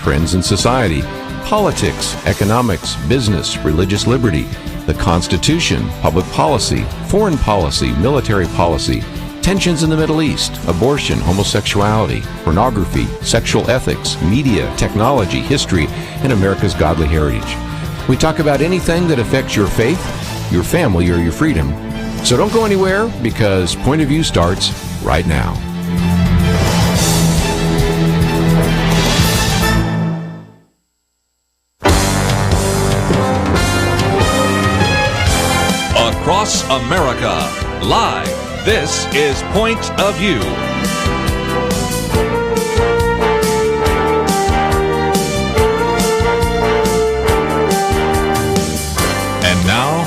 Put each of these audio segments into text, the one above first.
trends in society, politics, economics, business, religious liberty, the Constitution, public policy, foreign policy, military policy, tensions in the Middle East, abortion, homosexuality, pornography, sexual ethics, media, technology, history, and America's godly heritage. We talk about anything that affects your faith, your family, or your freedom. So don't go anywhere, because Point of View starts right now. Across America, live, this is Point of View. And now,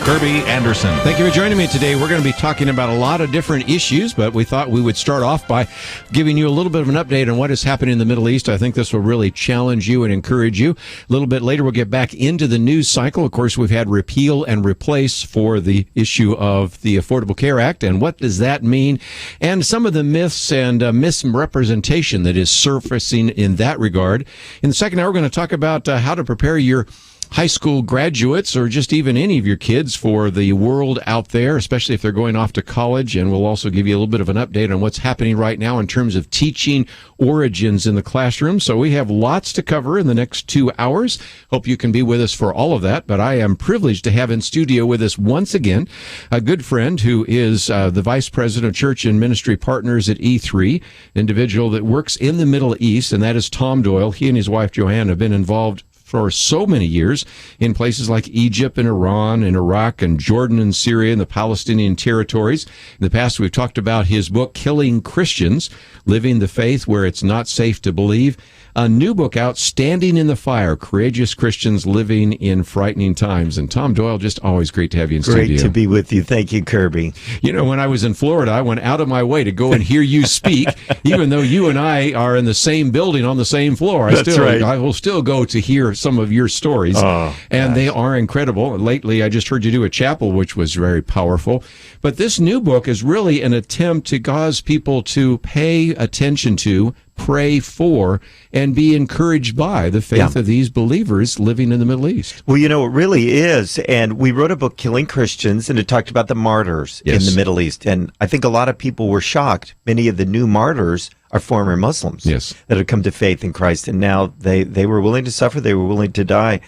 Kerby Anderson. Thank you for joining me today. We're going to be talking about a lot of different issues, but we thought we would start off by giving you a little bit of an update on what is happening in the Middle East. I think this will really challenge you and encourage you. A little bit later, we'll get back into the news cycle. Of course, we've had repeal and replace for the issue of the Affordable Care Act, and what does that mean? And some of the myths and misrepresentation that is surfacing in that regard. In the second hour, we're going to talk about how to prepare your high school graduates, or just even any of your kids, for the world out there, especially if they're going off to college. And we'll also give you a little bit of an update on what's happening right now in terms of teaching origins in the classroom. So we have lots to cover in the next 2 hours. Hope you can be with us for all of that. But I am privileged to have in studio with us once again a good friend who is the Vice President of Church and Ministry Partners at E3, individual that works in the Middle East, and that is Tom Doyle. He and his wife Joanne have been involved for so many years in places like Egypt and Iran and Iraq and Jordan and Syria and the Palestinian territories. In the past, we've talked about his book, Killing Christians, Living the Faith Where It's Not Safe to Believe. A new book out, Standing in the Fire, Courageous Christians Living in Frightening Times. And Tom Doyle, just always great to have you in studio. Great to be with you. Thank you, Kerby. You know, when I was in Florida, I went out of my way to go and hear you speak, even though you and I are in the same building on the same floor. I will still go to hear some of your stories, and they are incredible. Lately, I just heard you do a chapel, which was very powerful. But this new book is really an attempt to cause people to pay attention to, pray for, and be encouraged by the faith of these believers living in the Middle East. Well, you know, it really is. And we wrote a book, Killing Christians, and it talked about the martyrs in the Middle East. And I think a lot of people were shocked. Many of the new martyrs are former Muslims that have come to faith in Christ. And now they were willing to suffer. They were willing to die.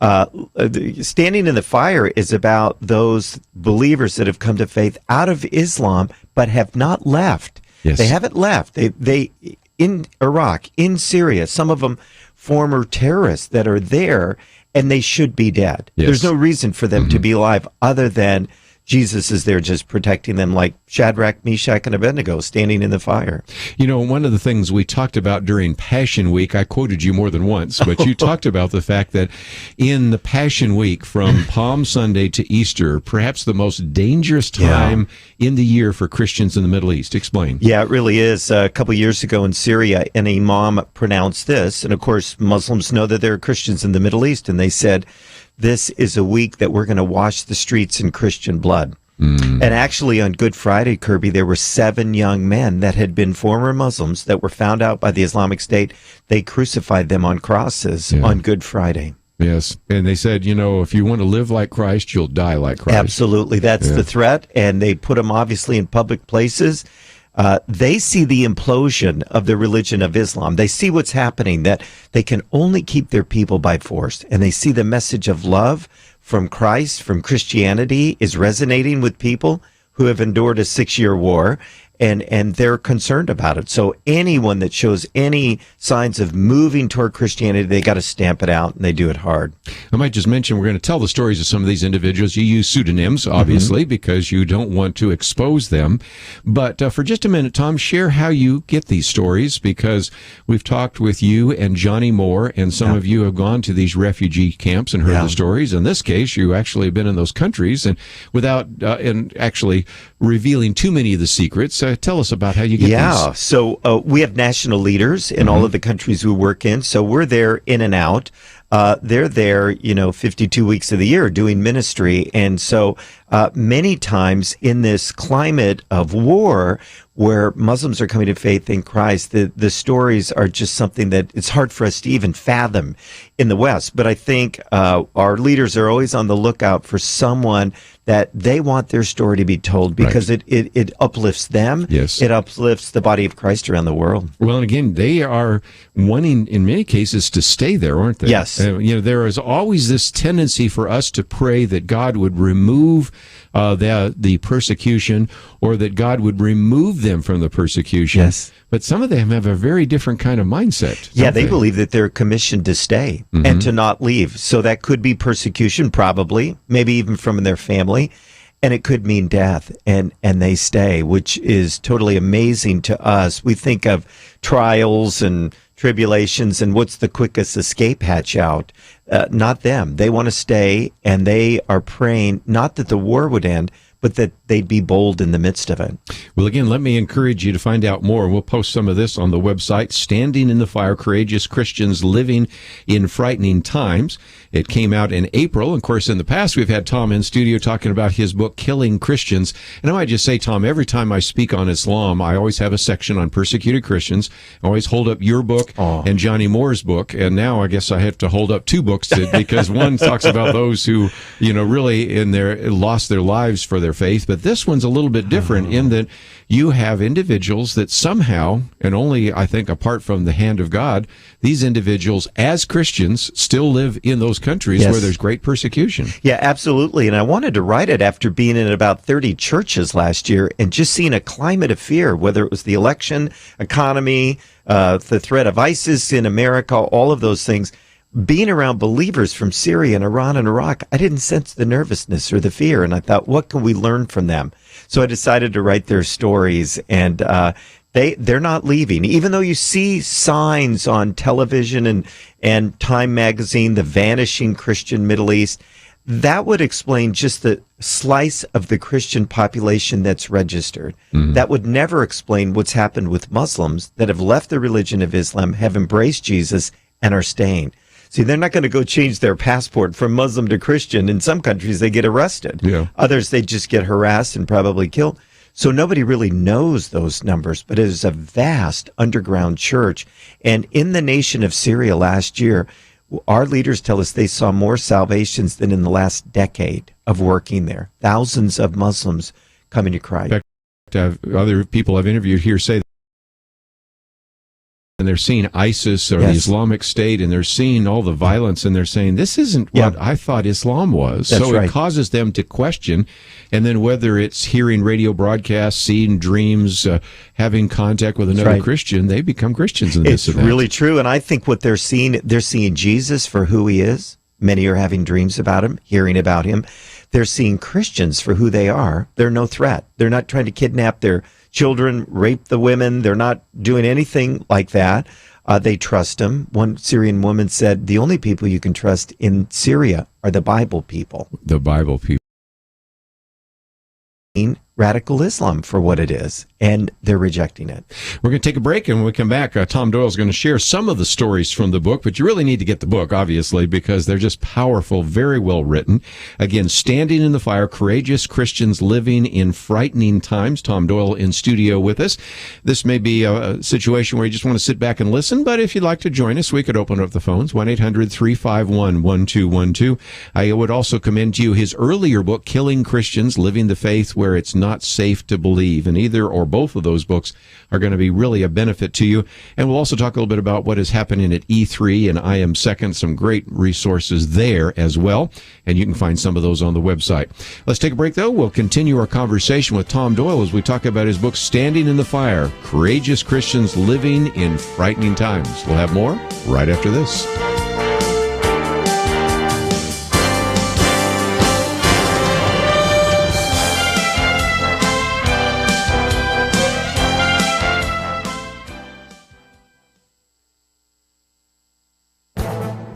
Standing in the Fire is about those believers that have come to faith out of Islam, but have not left. Yes. They haven't left. They in Iraq, in Syria, some of them former terrorists that are there, and they should be dead. Yes. There's no reason for them to be alive other than Jesus is there just protecting them, like Shadrach, Meshach, and Abednego standing in the fire. You know, one of the things we talked about during Passion Week, I quoted you more than once, but you talked about the fact that in the Passion Week, from Palm Sunday to Easter, perhaps the most dangerous time in the year for Christians in the Middle East. Explain. Yeah, it really is. A couple years ago in Syria, an imam pronounced this, and of course, Muslims know that there are Christians in the Middle East, and they said, this is a week that we're going to wash the streets in Christian blood. And actually on Good Friday, Kerby, there were 7 young men that had been former Muslims that were found out by the Islamic State. They crucified them on crosses on Good Friday. Yes, and they said, you know, if you want to live like Christ, you'll die like Christ. Absolutely, that's the threat, and they put them obviously in public places. They see the implosion of the religion of Islam. They see what's happening, that they can only keep their people by force. And they see the message of love from Christ, from Christianity, is resonating with people who have endured a 6-year war. And they're concerned about it. So anyone that shows any signs of moving toward Christianity, they got to stamp it out, and they do it hard. I might just mention, we're going to tell the stories of some of these individuals. You use pseudonyms, obviously, because you don't want to expose them. But for just a minute, Tom, share how you get these stories, because we've talked with you and Johnny Moore, and some of you have gone to these refugee camps and heard the stories. In this case, you actually have been in those countries, and without and actually revealing too many of the secrets, tell us about how you get these. So we have national leaders in all of the countries we work in. So we're there in and out. they're there, 52 weeks of the year doing ministry. And so many times in this climate of war where Muslims are coming to faith in Christ, the stories are just something that it's hard for us to even fathom in the West. But I think our leaders are always on the lookout for someone that they want their story to be told because it uplifts them. Yes. It uplifts the body of Christ around the world. Well, and again, they are wanting, in many cases, to stay there, aren't they? Yes. There is always this tendency for us to pray that God would remove the persecution, or that God would remove them from the persecution. Yes. But some of them have a very different kind of mindset. Yeah, they believe that they're commissioned to stay and to not leave. So that could be persecution, probably, maybe even from their family. And it could mean death, and they stay, which is totally amazing to us. We think of trials and tribulations and what's the quickest escape hatch out. Not them. They want to stay, and they are praying not that the war would end, but that they'd be bold in the midst of it. Well, again, let me encourage you to find out more. We'll post some of this on the website, Standing in the Fire, Courageous Christians Living in Frightening Times. It came out in April. Of course, in the past, we've had Tom in studio talking about his book, Killing Christians. And I might just say, Tom, every time I speak on Islam, I always have a section on persecuted Christians. I always hold up your book and Johnny Moore's book. And now I guess I have to hold up two books because one talks about those who, really lost their lives for their faith. But this one's a little bit different in that you have individuals that somehow, and only, I think, apart from the hand of God, these individuals, as Christians, still live in those countries where there's great persecution. Yeah, absolutely. And I wanted to write it after being in about 30 churches last year and just seeing a climate of fear, whether it was the election, economy, the threat of ISIS in America, all of those things. Being around believers from Syria and Iran and Iraq, I didn't sense the nervousness or the fear. And I thought, what can we learn from them? So I decided to write their stories, and they're not leaving. Even though you see signs on television and Time magazine, the vanishing Christian Middle East, that would explain just the slice of the Christian population that's registered. That would never explain what's happened with Muslims that have left the religion of Islam, have embraced Jesus, and are staying. See, they're not going to go change their passport from Muslim to Christian. In some countries, they get arrested. Yeah. Others, they just get harassed and probably killed. So nobody really knows those numbers, but it is a vast underground church. And in the nation of Syria last year, our leaders tell us they saw more salvations than in the last decade of working there. Thousands of Muslims coming to Christ. In fact, other people I've interviewed here say, and they're seeing ISIS or the Islamic State, and they're seeing all the violence, and they're saying, this isn't what I thought Islam was. That's right. It causes them to question, and then whether it's hearing radio broadcasts, seeing dreams, having contact with another Christian, they become Christians in this. It's really true, and I think what they're seeing Jesus for who he is. Many are having dreams about him, hearing about him. They're seeing Christians for who they are. They're no threat. They're not trying to kidnap their children, rape the women. They're not doing anything like that. They trust him. One Syrian woman said, the only people you can trust in Syria are the Bible people. The Bible people. Radical Islam for what it is, and they're rejecting it. We're going to take a break, and when we come back, Tom Doyle is going to share some of the stories from the book, but you really need to get the book, obviously, because they're just powerful, very well written. Again, Standing in the Fire, Courageous Christians Living in Frightening Times. Tom Doyle in studio with us. This may be a situation where you just want to sit back and listen, but if you'd like to join us, we could open up the phones, 1-800-351-1212. I would also commend to you his earlier book, Killing Christians, Living the Faith Where It's Not Safe to Believe, and either or both of those books are going to be really a benefit to you. And we'll also talk a little bit about what is happening at E3 and I Am Second, some great resources there as well, and you can find some of those on the website. Let's take a break, though. We'll continue our conversation with Tom Doyle as we talk about his book, Standing in the Fire, Courageous Christians Living in Frightening Times. We'll have more right after this.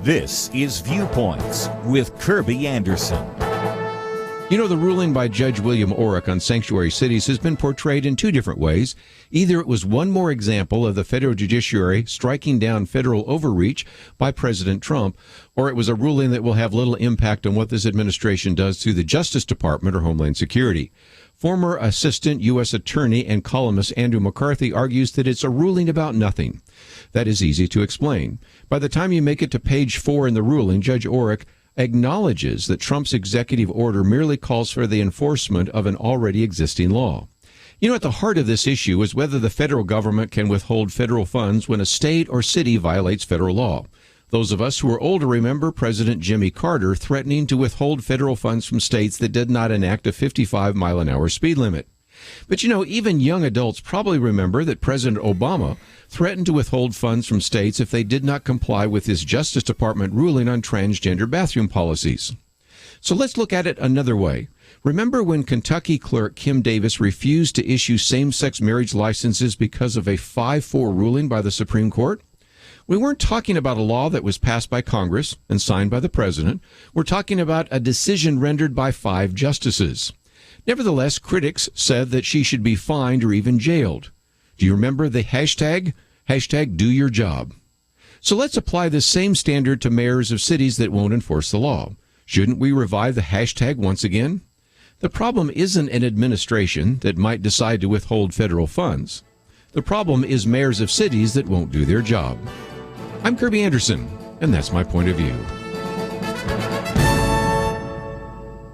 This is Viewpoints with Kerby Anderson. You know, the ruling by Judge William Orrick on sanctuary cities has been portrayed in two different ways. Either it was one more example of the federal judiciary striking down federal overreach by President Trump, or it was a ruling that will have little impact on what this administration does through the Justice Department or Homeland Security. Former Assistant U.S. Attorney and columnist Andrew McCarthy argues that it's a ruling about nothing. That is easy to explain. By the time you make it to page 4 in the ruling, Judge Orrick acknowledges that Trump's executive order merely calls for the enforcement of an already existing law. You know, at the heart of this issue is whether the federal government can withhold federal funds when a state or city violates federal law. Those of us who are older remember President Jimmy Carter threatening to withhold federal funds from states that did not enact a 55-mile-an-hour speed limit. But you know, even young adults probably remember that President Obama threatened to withhold funds from states if they did not comply with his Justice Department ruling on transgender bathroom policies. So let's look at it another way. Remember when Kentucky clerk Kim Davis refused to issue same-sex marriage licenses because of a 5-4 ruling by the Supreme Court? We weren't talking about a law that was passed by Congress and signed by the president. We're talking about a decision rendered by 5 justices. Nevertheless, critics said that she should be fined or even jailed. Do you remember the hashtag? Hashtag do your job. So let's apply this same standard to mayors of cities that won't enforce the law. Shouldn't we revive the hashtag once again? The problem isn't an administration that might decide to withhold federal funds. The problem is mayors of cities that won't do their job. I'm Kerby Anderson, and that's my point of view.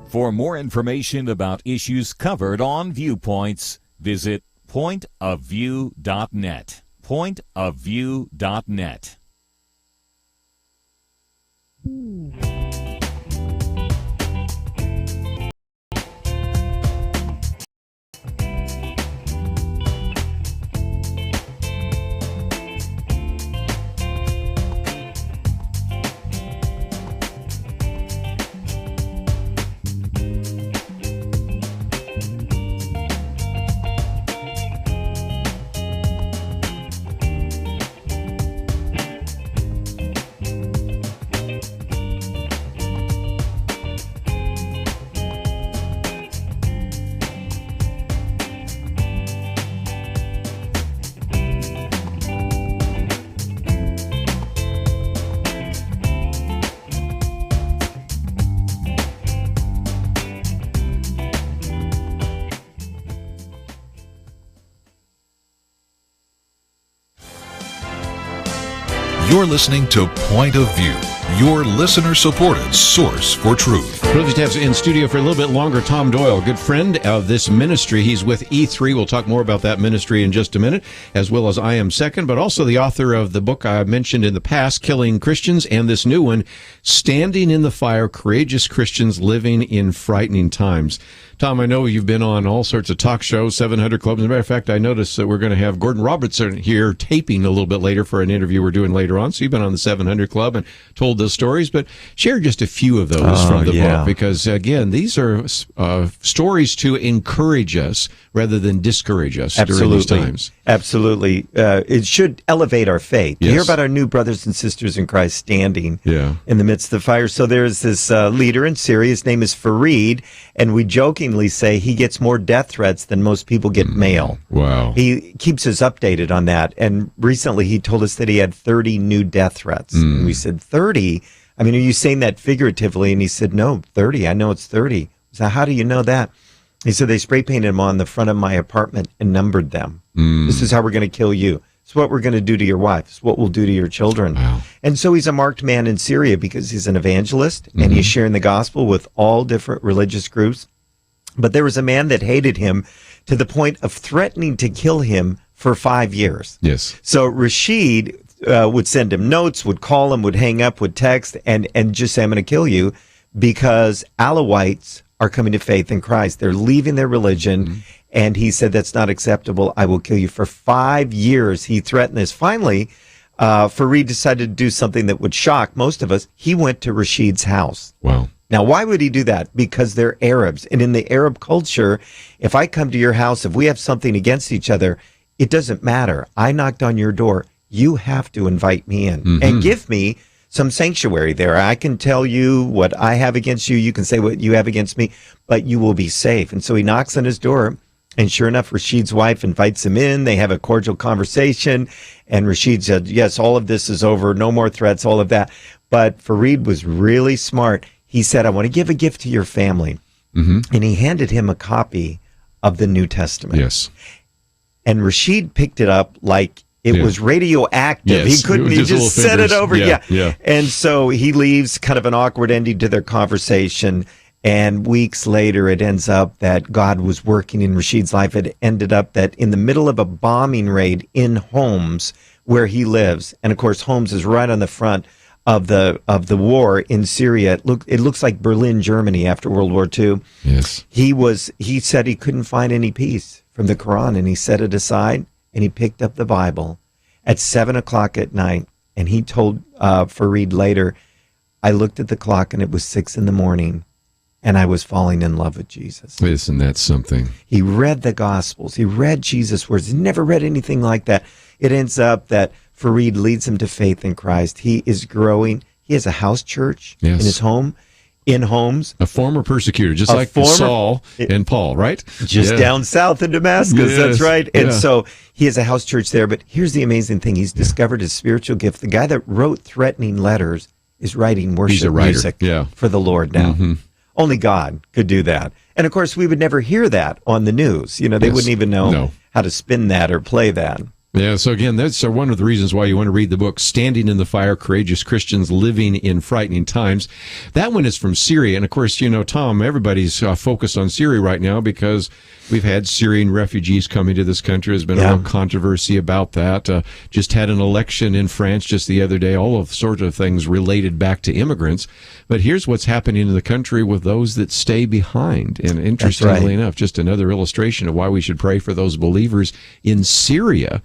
For more information about issues covered on Viewpoints, visit pointofview.net. Pointofview.net. You're listening to Point of View, your listener-supported source for truth. Privileged to have in studio for a little bit longer Tom Doyle, a good friend of this ministry. He's with E3. We'll talk more about that ministry in just a minute, as well as I Am Second, but also the author of the book I mentioned in the past, Killing Christians, and this new one, Standing in the Fire, Courageous Christians Living in Frightening Times. Tom, I know you've been on all sorts of talk shows, 700 Clubs. As a matter of fact, I noticed that we're going to have Gordon Robertson here taping a little bit later for an interview we're doing later on. So you've been on the 700 Club and told those stories, but share just a few of those from the book, because, again, these are stories to encourage us rather than discourage us during these times. Absolutely. It should elevate our faith. Yes. To hear about our new brothers and sisters in Christ standing in the midst of the fire. So there's this leader in Syria. His name is Fareed, and we jokingly say he gets more death threats than most people get mail. Wow. He keeps us updated on that. And recently he told us that he had 30 new death threats. And we said, 30? I mean, are you saying that figuratively? And he said, no, 30. I know it's 30. So how do you know that? He said, they spray painted him on the front of my apartment and numbered them. This is how we're going to kill you. It's what we're going to do to your wife. It's what we'll do to your children. Wow. And so he's a marked man in Syria because he's an evangelist and he's sharing the gospel with all different religious groups. But there was a man that hated him to the point of threatening to kill him for 5 years. Yes. So Rashid would send him notes, would call him, would hang up, would text, and just say, I'm going to kill you because Alawites are coming to faith in Christ. They're leaving their religion. And he said, that's not acceptable. I will kill you. For 5 years, he threatened this. Finally, Fareed decided to do something that would shock most of us. He went to Rashid's house. Wow. Now, why would he do that? Because they're Arabs. And in the Arab culture, if I come to your house, if we have something against each other, it doesn't matter. I knocked on your door. You have to invite me in and give me some sanctuary there. I can tell you what I have against you. You can say what you have against me, but you will be safe. And so he knocks on his door, and sure enough, Rashid's wife invites him in. They have a cordial conversation, and Rashid said, yes, all of this is over. No more threats, all of that. But Fareed was really smart. He said, I want to give a gift to your family. Mm-hmm. And he handed him a copy of the New Testament. Yes. And Rashid picked it up like it was radioactive. Yes. He couldn't, he just set it over. Yeah. And so he leaves, kind of an awkward ending to their conversation. And weeks later, it ends up that God was working in Rashid's life. It ended up that in the middle of a bombing raid in Homs, where he lives, and of course, Homs is right on the front of the war in Syria. It looks like Berlin, Germany after World War II. Yes. He said he couldn't find any peace from the Quran, and he set it aside, and he picked up the Bible at 7:00 at night, and he told Fareed later, I looked at the clock and it was 6 a.m. and I was falling in love with Jesus. Isn't that something? He read the Gospels. He read Jesus' words. He never read anything like that. It ends up that Fareed leads him to faith in Christ. He is growing. He has a house church in his home, in Homs. A former persecutor, just like Saul and Paul, right? Just down south in Damascus, that's right. And so he has a house church there. But here's the amazing thing. He's discovered his spiritual gift. The guy that wrote threatening letters is writing worship music for the Lord now. Mm-hmm. Only God could do that. And of course, we would never hear that on the news. They wouldn't even know how to spin that or play that. Yeah, so again, that's one of the reasons why you want to read the book, Standing in the Fire, Courageous Christians Living in Frightening Times. That one is from Syria. And of course, Tom, everybody's focused on Syria right now because we've had Syrian refugees coming to this country. There's been a real controversy about that. Just had an election in France just the other day, all of sorts of things related back to immigrants. But here's what's happening in the country with those that stay behind. And interestingly enough, just another illustration of why we should pray for those believers in Syria.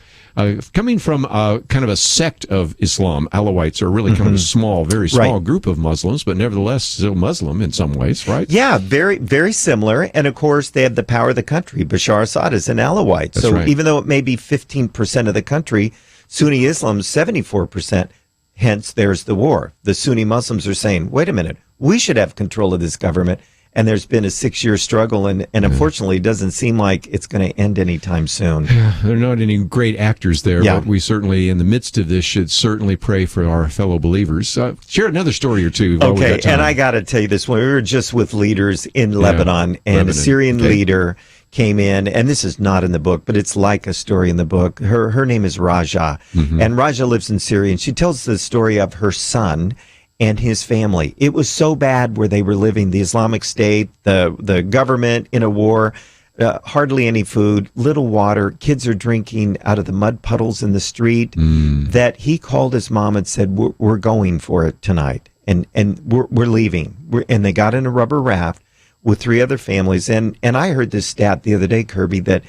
Coming from kind of a sect of Islam, Alawites are really kind of a small, very small group of Muslims, but nevertheless still Muslim in some ways, right? Yeah, very, very similar. And of course, they have the power of the country. Bashar Assad is an Alawite. That's right. Even though it may be 15% of the country, Sunni Islam is 74%. Hence, there's the war. The Sunni Muslims are saying, wait a minute, we should have control of this government. And there's been a 6-year struggle, and unfortunately, it doesn't seem like it's going to end anytime soon. There are not any great actors there, but we certainly, in the midst of this, should certainly pray for our fellow believers. Share another story or two. Okay, and I got to tell you this one. We were just with leaders in Lebanon, and a Syrian leader came in, and this is not in the book, but it's like a story in the book. Her name is Raja, and Raja lives in Syria, and she tells the story of her son and his family. It was so bad where they were living, the Islamic State, the government in a war, hardly any food, little water, kids are drinking out of the mud puddles in the street, that he called his mom and said, we're going for it tonight, and we're leaving. And they got in a rubber raft with 3 other families, and I heard this stat the other day, Kerby,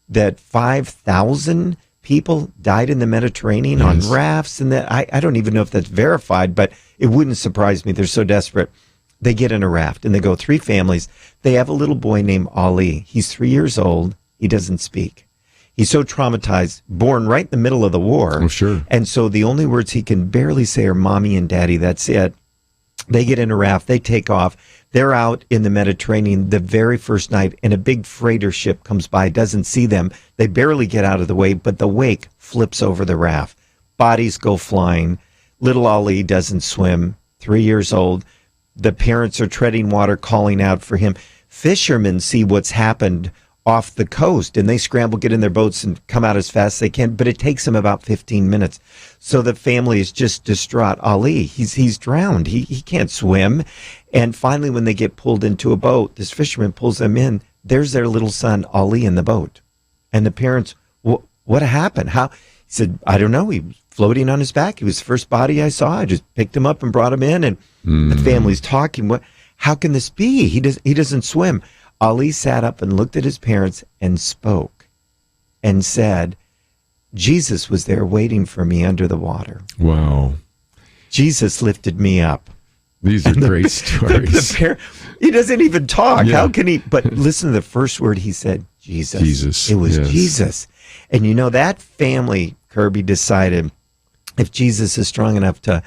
that 5,000 people died in the Mediterranean on rafts, and that I don't even know if that's verified, but it wouldn't surprise me. They're so desperate. They get in a raft, and they go 3 families. They have a little boy named Ali. He's 3 years old. He doesn't speak. He's so traumatized, born right in the middle of the war. Oh, sure. And so the only words he can barely say are mommy and daddy. That's it. They get in a raft. They take off. They're out in the Mediterranean the very first night, and a big freighter ship comes by, doesn't see them. They barely get out of the way, but the wake flips over the raft. Bodies go flying. Little Ali doesn't swim, 3 years old. The parents are treading water, calling out for him. Fishermen see what's happened off the coast, and they scramble, get in their boats, and come out as fast as they can, but it takes them about 15 minutes. So the family is just distraught. Ali, he's drowned. He can't swim. And finally, when they get pulled into a boat, this fisherman pulls them in. There's their little son, Ali, in the boat. And the parents, what happened? How? He said, I don't know. He was floating on his back. He was the first body I saw. I just picked him up and brought him in. And the family's talking. How can this be? He doesn't swim. Ali sat up and looked at his parents and spoke and said, Jesus was there waiting for me under the water. Wow. Jesus lifted me up. These are great stories. He doesn't even talk. Yeah. How can he? But listen to the first word he said, Jesus. Jesus. It was Jesus. And that family, Kerby, decided if Jesus is strong enough to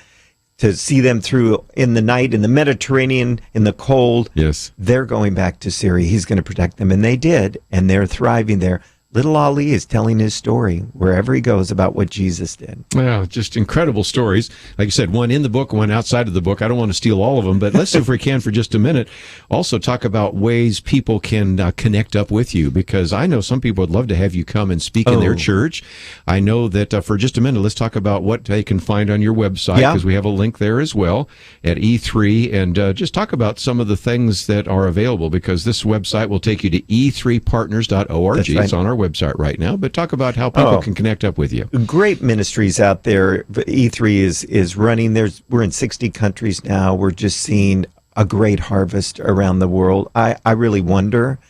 to see them through in the night, in the Mediterranean, in the cold. Yes. They're going back to Syria. He's going to protect them. And they did, and they're thriving there. Little Ali is telling his story wherever he goes about what Jesus did. Well, just incredible stories. Like you said, one in the book, one outside of the book. I don't want to steal all of them, but let's see if we can for just a minute. Also talk about ways people can connect up with you, because I know some people would love to have you come and speak in their church. I know that for just a minute, let's talk about what they can find on your website, because we have a link there as well at E3, and just talk about some of the things that are available, because this website will take you to e3partners.org. That's right. It's on our website right now, but talk about how people can connect up with you. Great ministries out there. E3 is running. We're in 60 countries now. We're just seeing a great harvest around the world. I really wonder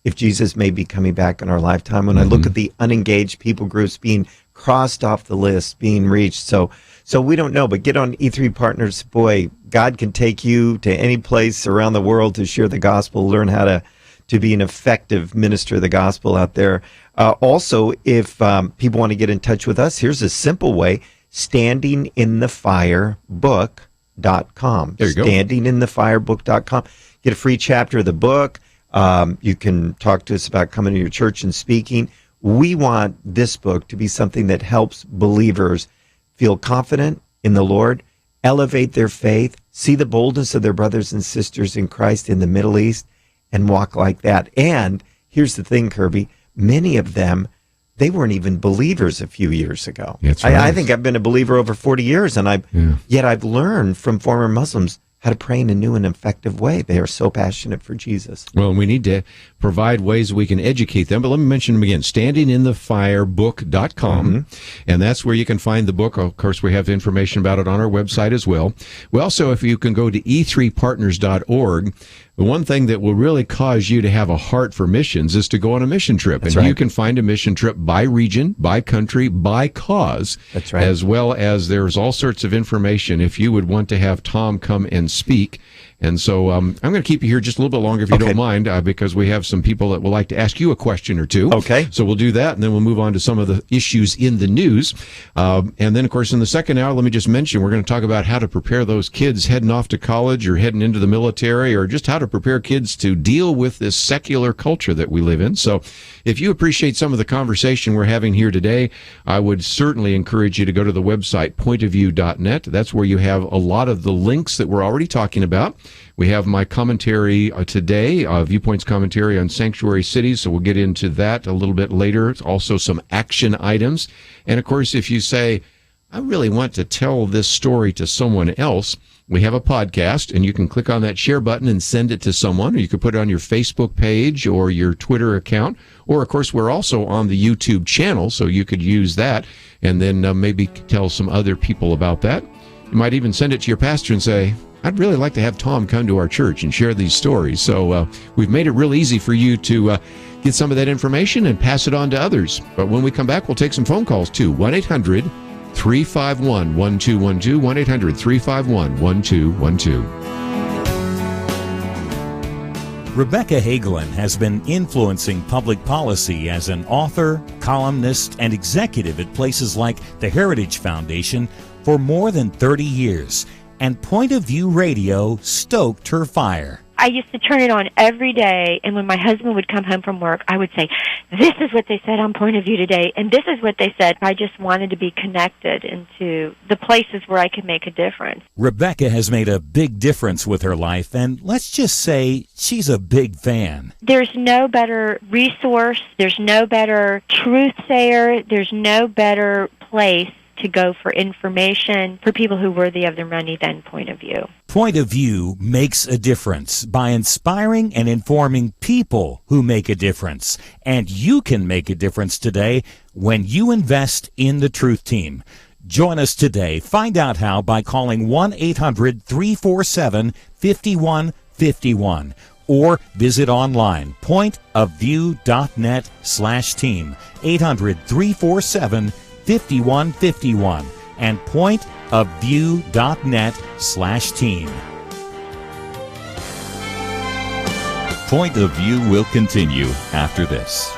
if Jesus may be coming back in our lifetime. When I look at the unengaged people groups being crossed off the list, being reached. So we don't know, but get on E3 Partners. Boy, God can take you to any place around the world to share the gospel, learn how to be an effective minister of the gospel out there. Also, if people want to get in touch with us, here's a simple way: standinginthefirebook.com. There you go. Standinginthefirebook.com. Get a free chapter of the book. You can talk to us about coming to your church and speaking. We want this book to be something that helps believers feel confident in the Lord, elevate their faith, see the boldness of their brothers and sisters in Christ in the Middle East, and walk like that. And here's the thing, Kerby, many of them, they weren't even believers a few years ago. That's right. I think I've been a believer over 40 years, and yet I've learned from former Muslims how to pray in a new and effective way. They are so passionate for Jesus. Well, we need to provide ways we can educate them, but let me mention them again: standinginthefirebook.com, and that's where you can find the book. Of course, we have information about it on our website as well. We also, if you can go to e3partners.org, the one thing that will really cause you to have a heart for missions is to go on a mission trip. That's and right. You can find a mission trip by region, by country, by cause. That's right. As well as there's all sorts of information if you would want to have Tom come and speak. And so I'm going to keep you here just a little bit longer if you don't mind, because we have some people that would like to ask you a question or two. Okay. So we'll do that, and then we'll move on to some of the issues in the news. And then, of course, in the second hour, let me just mention, we're going to talk about how to prepare those kids heading off to college or heading into the military, or just how to prepare kids to deal with this secular culture that we live in. So if you appreciate some of the conversation we're having here today, I would certainly encourage you to go to the website, pointofview.net. That's where you have a lot of the links that we're already talking about. We have my commentary today, Viewpoints commentary on sanctuary cities, so we'll get into that a little bit later. Also some action items. And, of course, if you say, I really want to tell this story to someone else, we have a podcast, and you can click on that share button and send it to someone, or you could put it on your Facebook page or your Twitter account. Or, of course, we're also on the YouTube channel, so you could use that and then maybe tell some other people about that. You might even send it to your pastor and say, I'd really like to have Tom come to our church and share these stories. So we've made it real easy for you to get some of that information and pass it on to others. But when we come back, we'll take some phone calls too. 1-800-351-1212, 1-800-351-1212. Rebecca Hagelin has been influencing public policy as an author, columnist, and executive at places like the Heritage Foundation for more than 30 years. And Point of View Radio stoked her fire. I used to turn it on every day, and when my husband would come home from work, I would say, this is what they said on Point of View today, and this is what they said. I just wanted to be connected into the places where I could make a difference. Rebecca has made a big difference with her life, and let's just say she's a big fan. There's no better resource, there's no better truth sayer, there's no better place to go for information for people who are worthy of their money than Point of View. Point of View makes a difference by inspiring and informing people who make a difference. And you can make a difference today when you invest in the Truth Team. Join us today. Find out how by calling 1-800-347-5151 or visit online, pointofview.net/team, 800-347-5151 and pointofview.net/team. Point of View will continue after this.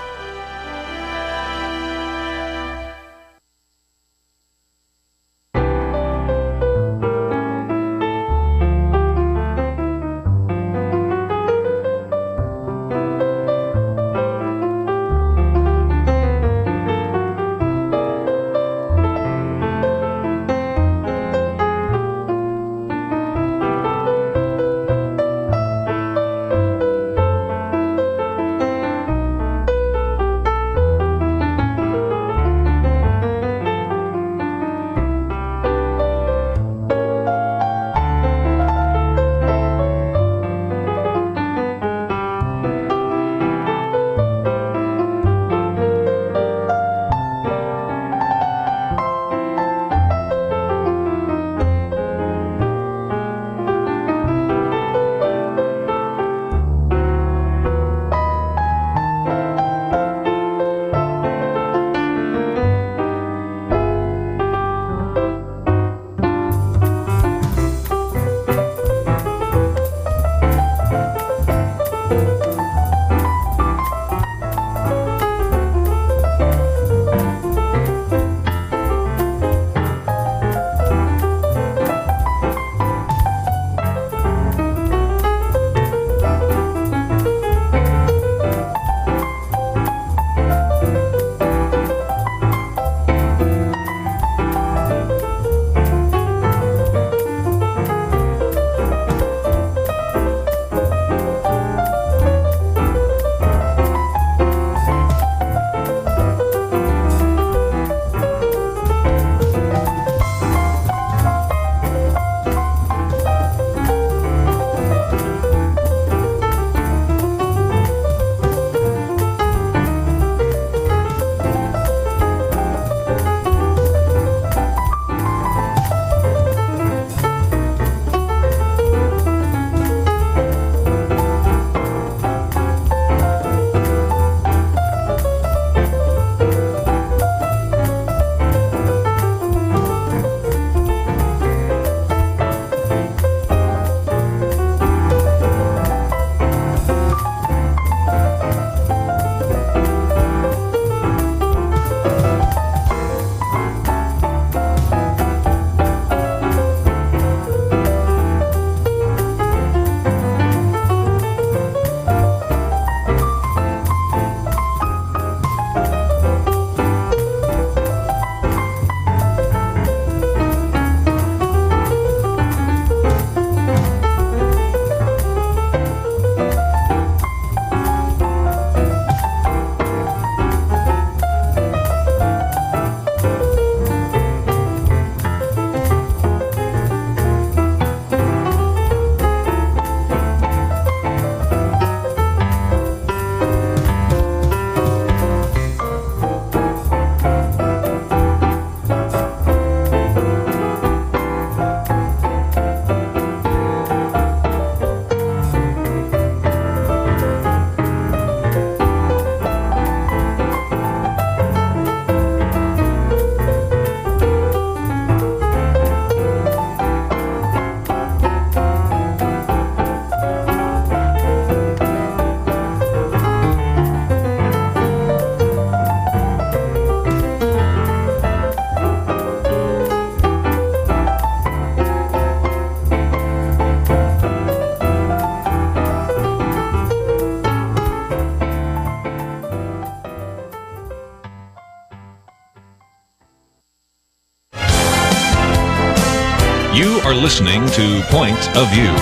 are listening to Point of View.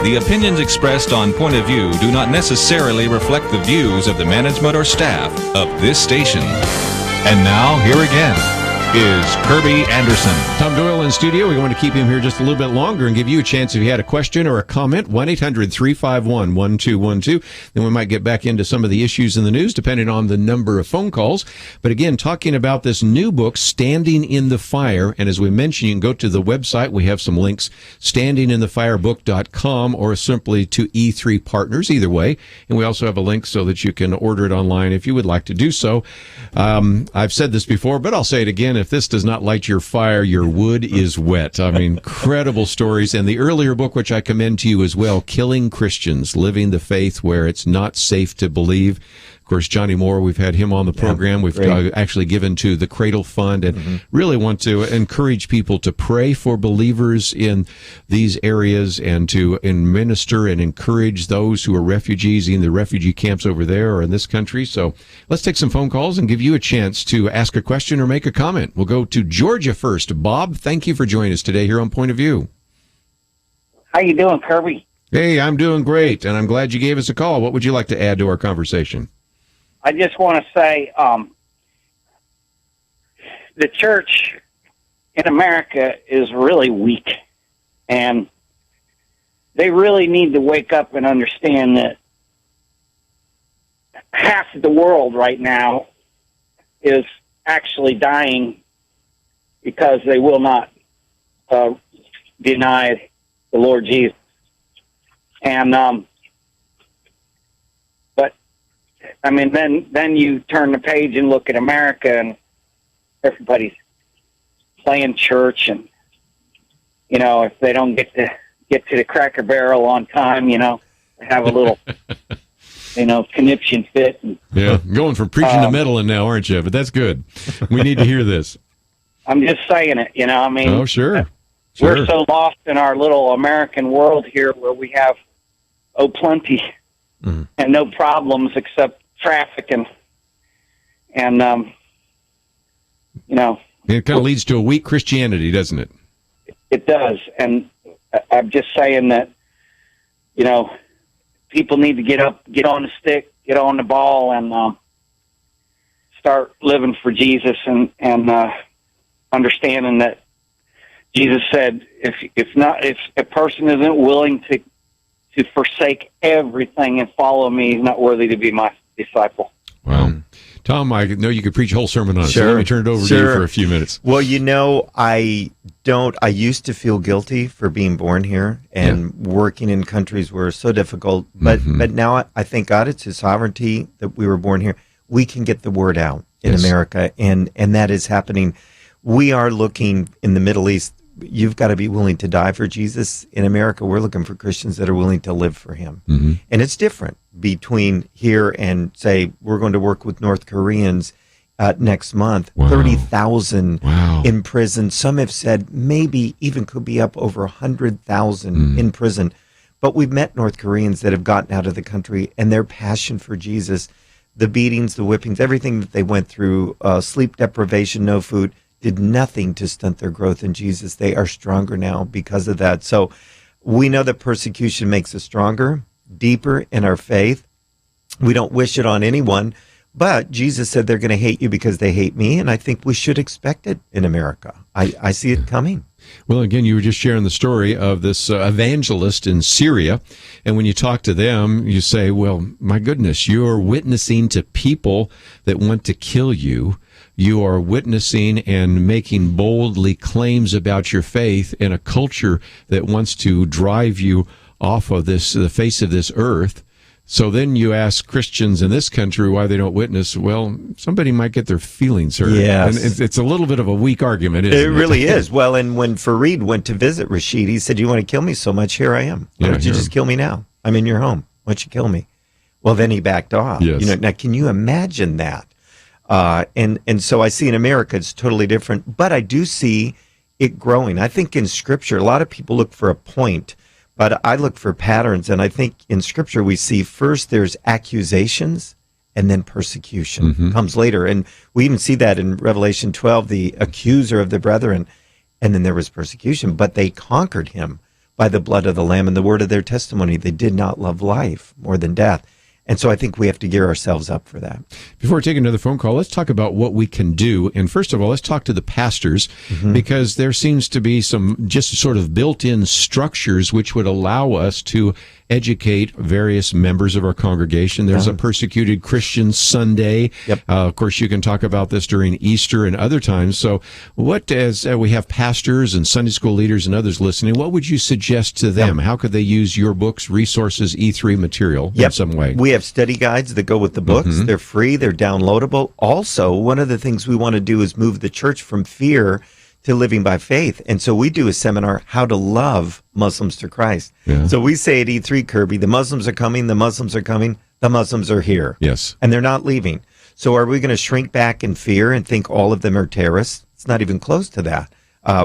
The opinions expressed on Point of View do not necessarily reflect the views of the management or staff of this station. And now, here again is Kerby Anderson. Tom Doyle in studio. We want to keep him here just a little bit longer and give you a chance if you had a question or a comment. 1-800-351-1212. Then we might get back into some of the issues in the news, depending on the number of phone calls. But again, talking about this new book, Standing in the Fire. And as we mentioned, you can go to the website. We have some links, standinginthefirebook.com, or simply to E3 Partners, either way. And we also have a link so that you can order it online if you would like to do so. I've said this before, but I'll say it again. If this does not light your fire, your wood is wet. I mean, incredible stories. And the earlier book, which I commend to you as well, Killing Christians, Living the Faith Where It's Not Safe to Believe. Of course, Johnny Moore, we've had him on the program. We've actually given to the Cradle Fund, and really want to encourage people to pray for believers in these areas and to minister and encourage those who are refugees in the refugee camps over there or in this country. So let's take some phone calls and give you a chance to ask a question or make a comment. We'll go to Georgia first. Bob, thank you for joining us today here on Point of View. How you doing, Kerby? Hey, I'm doing great, and I'm glad you gave us a call. What would you like to add to our conversation? I just want to say the church in America is really weak, and they really need to wake up and understand that half of the world right now is actually dying because they will not deny the Lord Jesus. And I mean, then you turn the page and look at America, and everybody's playing church, and if they don't get to the Cracker Barrel on time, have a little, conniption fit. And, yeah, going from preaching to meddling now, aren't you? But that's good. We need to hear this. I'm just saying it. I mean, oh sure. We're so lost in our little American world here, where we have plenty and no problems except traffic and it kind of leads to a weak Christianity, doesn't it? It does. And I'm just saying that people need to get up, get on the stick, get on the ball, and start living for Jesus, and understanding that Jesus said if a person isn't willing to forsake everything and follow me, he's not worthy to be my disciple. Wow. Tom, I know you could preach a whole sermon on it, so let me turn it over to you for a few minutes. Well, I used to feel guilty for being born here and working in countries where it's so difficult, but now I thank God it's His sovereignty that we were born here. We can get the word out in America, and that is happening. We are looking in the Middle East. You've got to be willing to die for Jesus. In America, we're looking for Christians that are willing to live for Him. And it's different between here and, say, we're going to work with North Koreans next month. 30,000 in prison. Some have said maybe even could be up over 100,000 in prison. But we've met North Koreans that have gotten out of the country, and their passion for Jesus, the beatings, the whippings, everything that they went through, sleep deprivation, no food, did nothing to stunt their growth in Jesus. They are stronger now because of that. So we know that persecution makes us stronger, deeper in our faith. We don't wish it on anyone, but Jesus said they're going to hate you because they hate me, and I think we should expect it in America. I see it coming. Well, again, you were just sharing the story of this evangelist in Syria, and when you talk to them, you say, well, my goodness, you're witnessing to people that want to kill you. You are witnessing and making boldly claims about your faith in a culture that wants to drive you off of the face of this earth. So then you ask Christians in this country why they don't witness. Well, somebody might get their feelings hurt. Yes. And it's a little bit of a weak argument, isn't it? It really is. Well, and when Fareed went to visit Rashid, he said, you want to kill me so much? Here I am. Why don't you just kill me now? I'm in your home. Why don't you kill me? Well, then he backed off. Yes. Now, can you imagine that? And so I see in America it's totally different, but I do see it growing. I think in Scripture, a lot of people look for a point, but I look for patterns. And I think in Scripture we see first there's accusations and then persecution comes later. And we even see that in Revelation 12, the accuser of the brethren. and then there was persecution, but they conquered him by the blood of the Lamb and the word of their testimony. They did not love life more than death. And so I think we have to gear ourselves up for that. Before we take another phone call, let's talk about what we can do. And first of all, let's talk to the pastors, because there seems to be some just sort of built-in structures which would allow us to educate various members of our congregation. There's a Persecuted Christian Sunday. Yep. Of course, you can talk about this during Easter and other times. So what, as we have pastors and Sunday school leaders and others listening, what would you suggest to them? How could they use your books, resources, E3 material in some way? We have study guides that go with the books. They're free. They're downloadable. Also, one of the things we want to do is move the church from fear to living by faith. And so we do a seminar, How to Love Muslims to Christ. Yeah. So we say at E3 Kerby, the Muslims are coming, the Muslims are coming, the Muslims are here. Yes. And they're not leaving. So are we going to shrink back in fear and think all of them are terrorists? It's not even close to that.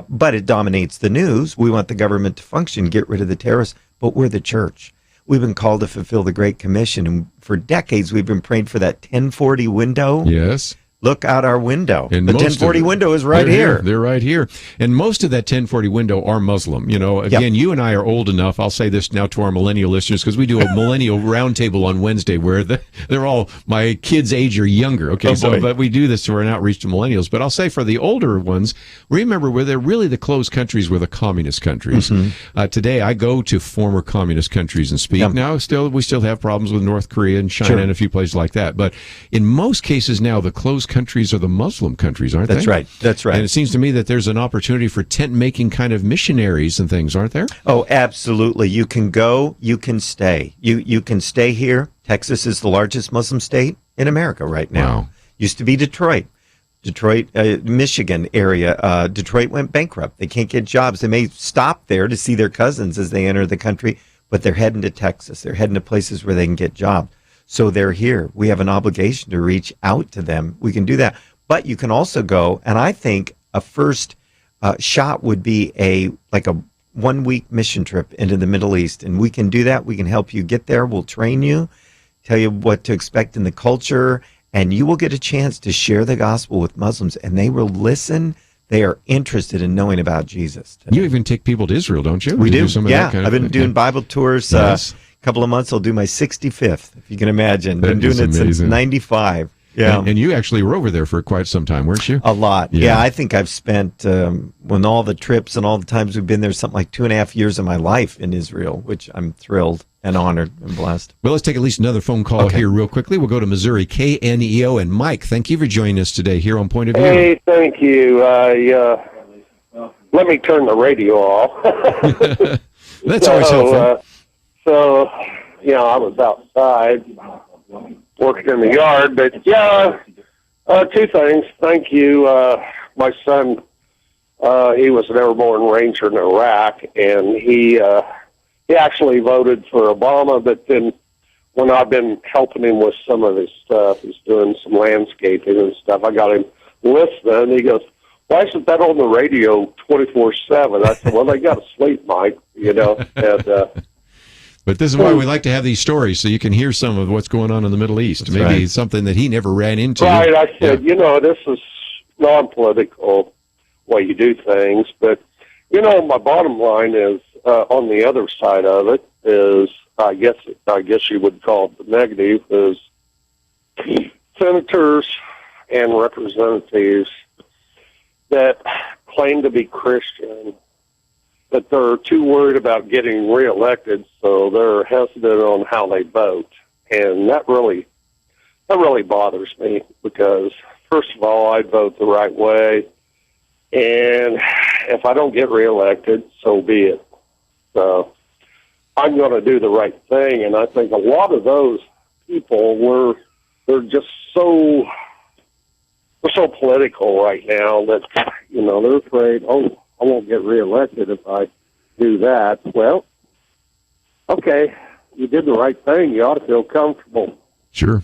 But it dominates the news. We want the government to function, get rid of the terrorists, but we're the church. We've been called to fulfill the Great Commission. And for decades, we've been praying for that 1040 window. Yes. Look out our window. And the most 1040 of it, window is right here. They're right here. And most of that 1040 window are Muslim. You know, again, you and I are old enough. I'll say this now to our millennial listeners, because we do a millennial roundtable on Wednesday where they're all my kids' age or younger. Okay, but we do this for an outreach to millennials. But I'll say for the older ones, remember where they're really the closed countries were the communist countries. Today, I go to former communist countries and speak. Now, we still have problems with North Korea and China and a few places like that. But in most cases now, the closed countries are the Muslim countries, aren't they? That's right. That's right. And it seems to me that there's an opportunity for tent-making kind of missionaries and things, aren't there? Oh, absolutely. You can go, you can stay. You can stay here. Texas is the largest Muslim state in America right now. Wow. Used to be Detroit. Michigan area. Detroit went bankrupt. They can't get jobs. They may stop there to see their cousins as they enter the country, but they're heading to Texas. They're heading to places where they can get jobs. So they're here. We have an obligation to reach out to them. We can do that. But you can also go, and I think a first shot would be a 1-week mission trip into the Middle East. And we can do that. We can help you get there. We'll train you, tell you what to expect in the culture, and you will get a chance to share the gospel with Muslims, and they will listen. They are interested in knowing about Jesus today. You even take people to Israel, don't you? We do. Some of that kind of I've been doing Bible tours. Yes. Couple of months, I'll do my 65th, if you can imagine. That Been doing is it since amazing. 95. Yeah. And you actually were over there for quite some time, weren't you? A lot. Yeah. Yeah, I think I've spent, when all the trips and all the times we've been there, something like 2.5 years of my life in Israel, which I'm thrilled and honored and blessed. Well, let's take at least another phone call here real quickly. We'll go to Missouri, KNEO. And Mike, thank you for joining us today here on Point of View. Hey, thank you. Let me turn the radio off. That's always helpful. I was outside working in the yard, but two things. Thank you. My son, he was an airborne ranger in Iraq, and he actually voted for Obama, but then when I've been helping him with some of his stuff, he's doing some landscaping and stuff, I got him listening, and he goes, "Why isn't that on the radio 24/7?" I said, "Well, they got to sleep, Mike, and but this is why we like to have these stories, so you can hear some of what's going on in the Middle East. That's Maybe right. something that he never ran into. Right, I said, this is non-political way you do things, but, my bottom line is, on the other side of it is, I guess you would call it the negative, is senators and representatives that claim to be Christian, but they're too worried about getting reelected, so they're hesitant on how they vote. And that really bothers me, because first of all, I'd vote the right way, and if I don't get reelected, so be it. So I'm going to do the right thing, and I think a lot of those people they're just so political right now that they're afraid, I won't get reelected if I do that. Well, okay, you did the right thing. You ought to feel comfortable. Sure.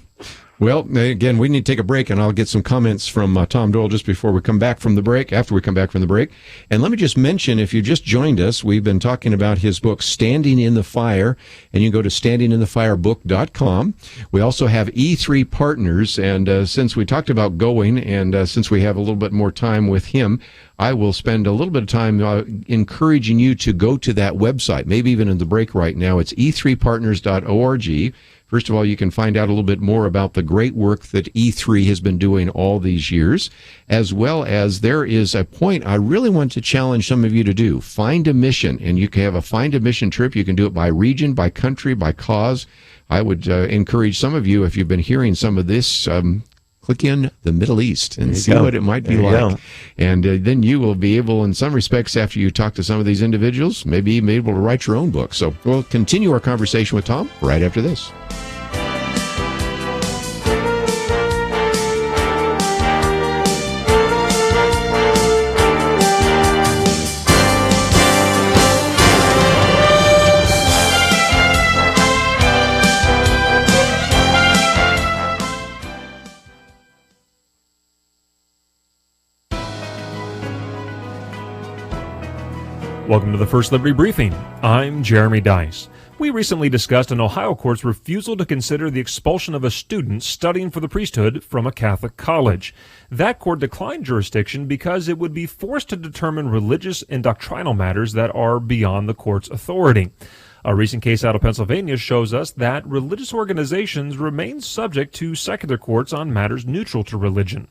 Well, again, we need to take a break, and I'll get some comments from Tom Doyle just before we come back from the break, after we come back from the break. And let me just mention, if you just joined us, we've been talking about his book, Standing in the Fire, and you can go to standinginthefirebook.com. We also have E3 Partners, and since we talked about going, and since we have a little bit more time with him, I will spend a little bit of time encouraging you to go to that website, maybe even in the break right now. It's e3partners.org. First of all, you can find out a little bit more about the great work that E3 has been doing all these years, as well as there is a point I really want to challenge some of you to do. Find a mission, and you can have a find a mission trip. You can do it by region, by country, by cause. I would encourage some of you, if you've been hearing some of this, click in the Middle East and see what it might be like. And then you will be able, in some respects, after you talk to some of these individuals, maybe be able to write your own book. So we'll continue our conversation with Tom right after this. Welcome to the First Liberty Briefing. I'm Jeremy Dice. We recently discussed an Ohio court's refusal to consider the expulsion of a student studying for the priesthood from a Catholic college. That court declined jurisdiction because it would be forced to determine religious and doctrinal matters that are beyond the court's authority. A recent case out of Pennsylvania shows us that religious organizations remain subject to secular courts on matters neutral to religion.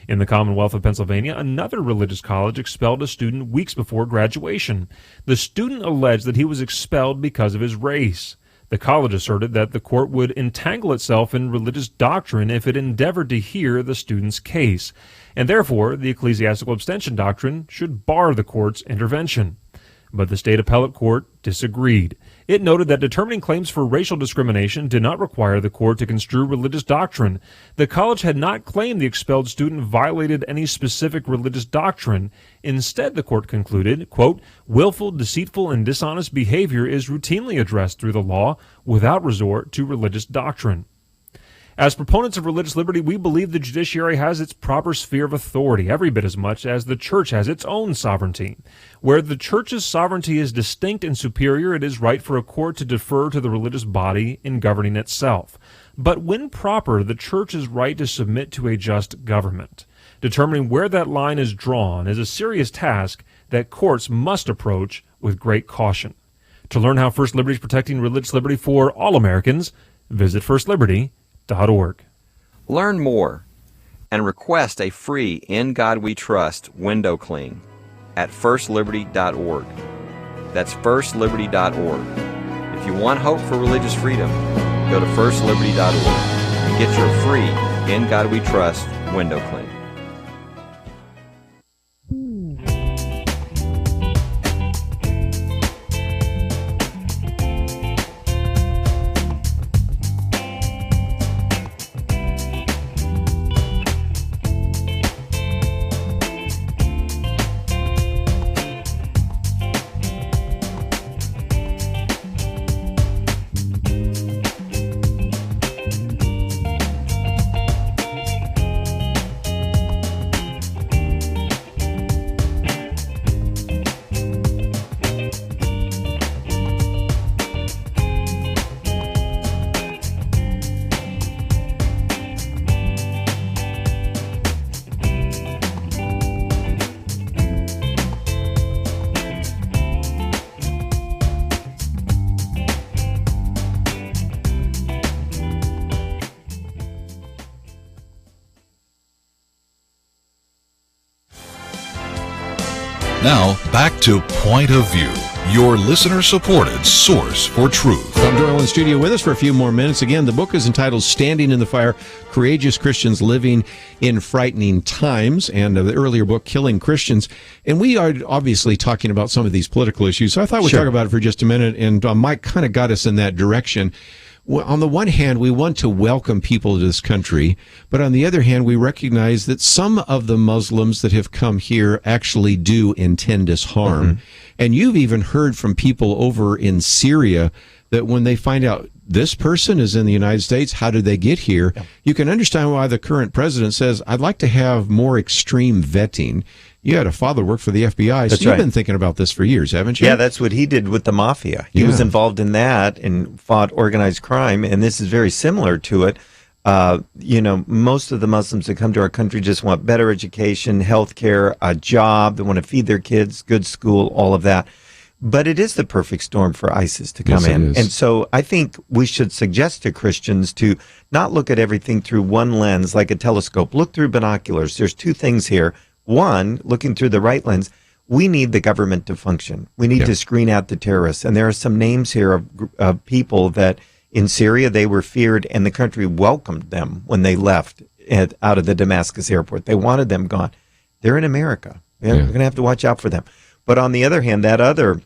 In the Commonwealth of Pennsylvania, another religious college expelled a student weeks before graduation. The student alleged that he was expelled because of his race. The college asserted that the court would entangle itself in religious doctrine if it endeavored to hear the student's case, and therefore the ecclesiastical abstention doctrine should bar the court's intervention. But the state appellate court disagreed. It noted that determining claims for racial discrimination did not require the court to construe religious doctrine. The college had not claimed the expelled student violated any specific religious doctrine. Instead, the court concluded, quote, willful, deceitful, and dishonest behavior is routinely addressed through the law without resort to religious doctrine. As proponents of religious liberty, we believe the judiciary has its proper sphere of authority, every bit as much as the church has its own sovereignty. Where the church's sovereignty is distinct and superior, it is right for a court to defer to the religious body in governing itself. But when proper, the church is right to submit to a just government. Determining where that line is drawn is a serious task that courts must approach with great caution. To learn how First Liberty is protecting religious liberty for all Americans, visit firstliberty.org. Learn more and request a free In God We Trust window cling at firstliberty.org. That's firstliberty.org. If you want hope for religious freedom, go to firstliberty.org and get your free In God We Trust window cling. Now, back to Point of View, your listener-supported source for truth. Tom Doyle in studio with us for a few more minutes. Again, the book is entitled Standing in the Fire, Courageous Christians Living in Frightening Times, and the earlier book, Killing Christians. And we are obviously talking about some of these political issues, so I thought we'd talk about it for just a minute, and Mike kind of got us in that direction. Well, on the one hand, we want to welcome people to this country, but on the other hand, we recognize that some of the Muslims that have come here actually do intend us harm. Mm-hmm. And you've even heard from people over in Syria that when they find out this person is in the United States, how did they get here? Yeah. You can understand why the current president says, I'd like to have more extreme vetting. You had a father work for the FBI, so you've been thinking about this for years, haven't you? Yeah, that's what he did with the mafia. He was involved in that and fought organized crime, and this is very similar to it. Most of the Muslims that come to our country just want better education, health care, a job. They want to feed their kids, good school, all of that. But it is the perfect storm for ISIS to come in. And so I think we should suggest to Christians to not look at everything through one lens like a telescope. Look through binoculars. There's two things here. One, looking through the right lens, we need the government to function. We need to screen out the terrorists. And there are some names here of people that in Syria, they were feared, and the country welcomed them when they left out of the Damascus airport. They wanted them gone. They're in America. We're going to have to watch out for them. But on the other hand, that other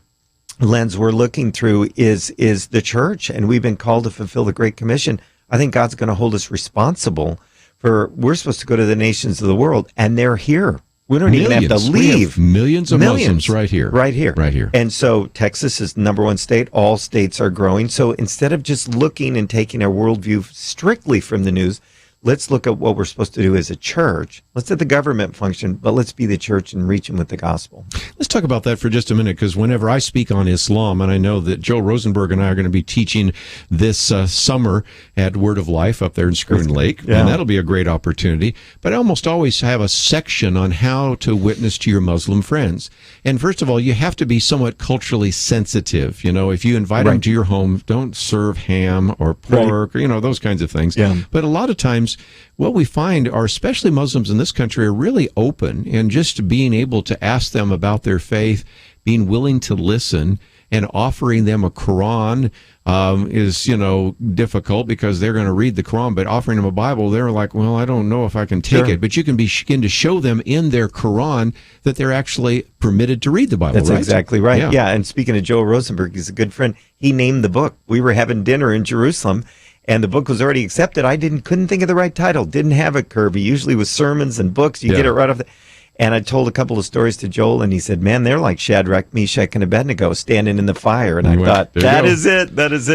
lens we're looking through is the church, and we've been called to fulfill the Great Commission. I think God's going to hold us responsible we're supposed to go to the nations of the world, and they're here. We don't even have to leave. We have millions of Muslims right here. Right here. And so Texas is the number one state. All states are growing. So instead of just looking and taking our worldview strictly from the news, let's look at what we're supposed to do as a church. Let's let the government function, but let's be the church and reach them with the gospel. Let's talk about that for just a minute, because whenever I speak on Islam, and I know that Joe Rosenberg and I are going to be teaching this summer at Word of Life up there in Schroon Lake, and that'll be a great opportunity. But I almost always have a section on how to witness to your Muslim friends. And first of all, you have to be somewhat culturally sensitive. If you invite them to your home, don't serve ham or pork, or, those kinds of things. Yeah. But a lot of times, what we find are, especially Muslims in this country, are really open, and just being able to ask them about their faith, being willing to listen, and offering them a Quran is, difficult because they're going to read the Quran, but offering them a Bible, they're like, well, I don't know if I can take it. But you can begin to show them in their Quran that they're actually permitted to read the Bible. That's exactly right. Yeah. And speaking of Joe Rosenberg, he's a good friend. He named the book. We were having dinner in Jerusalem, and the book was already accepted. I couldn't think of the right title. Didn't have it, Kerby. Usually with sermons and books, you get it right off the... And I told a couple of stories to Joel, and he said, man, they're like Shadrach, Meshach, and Abednego standing in the fire. And I thought, that is it.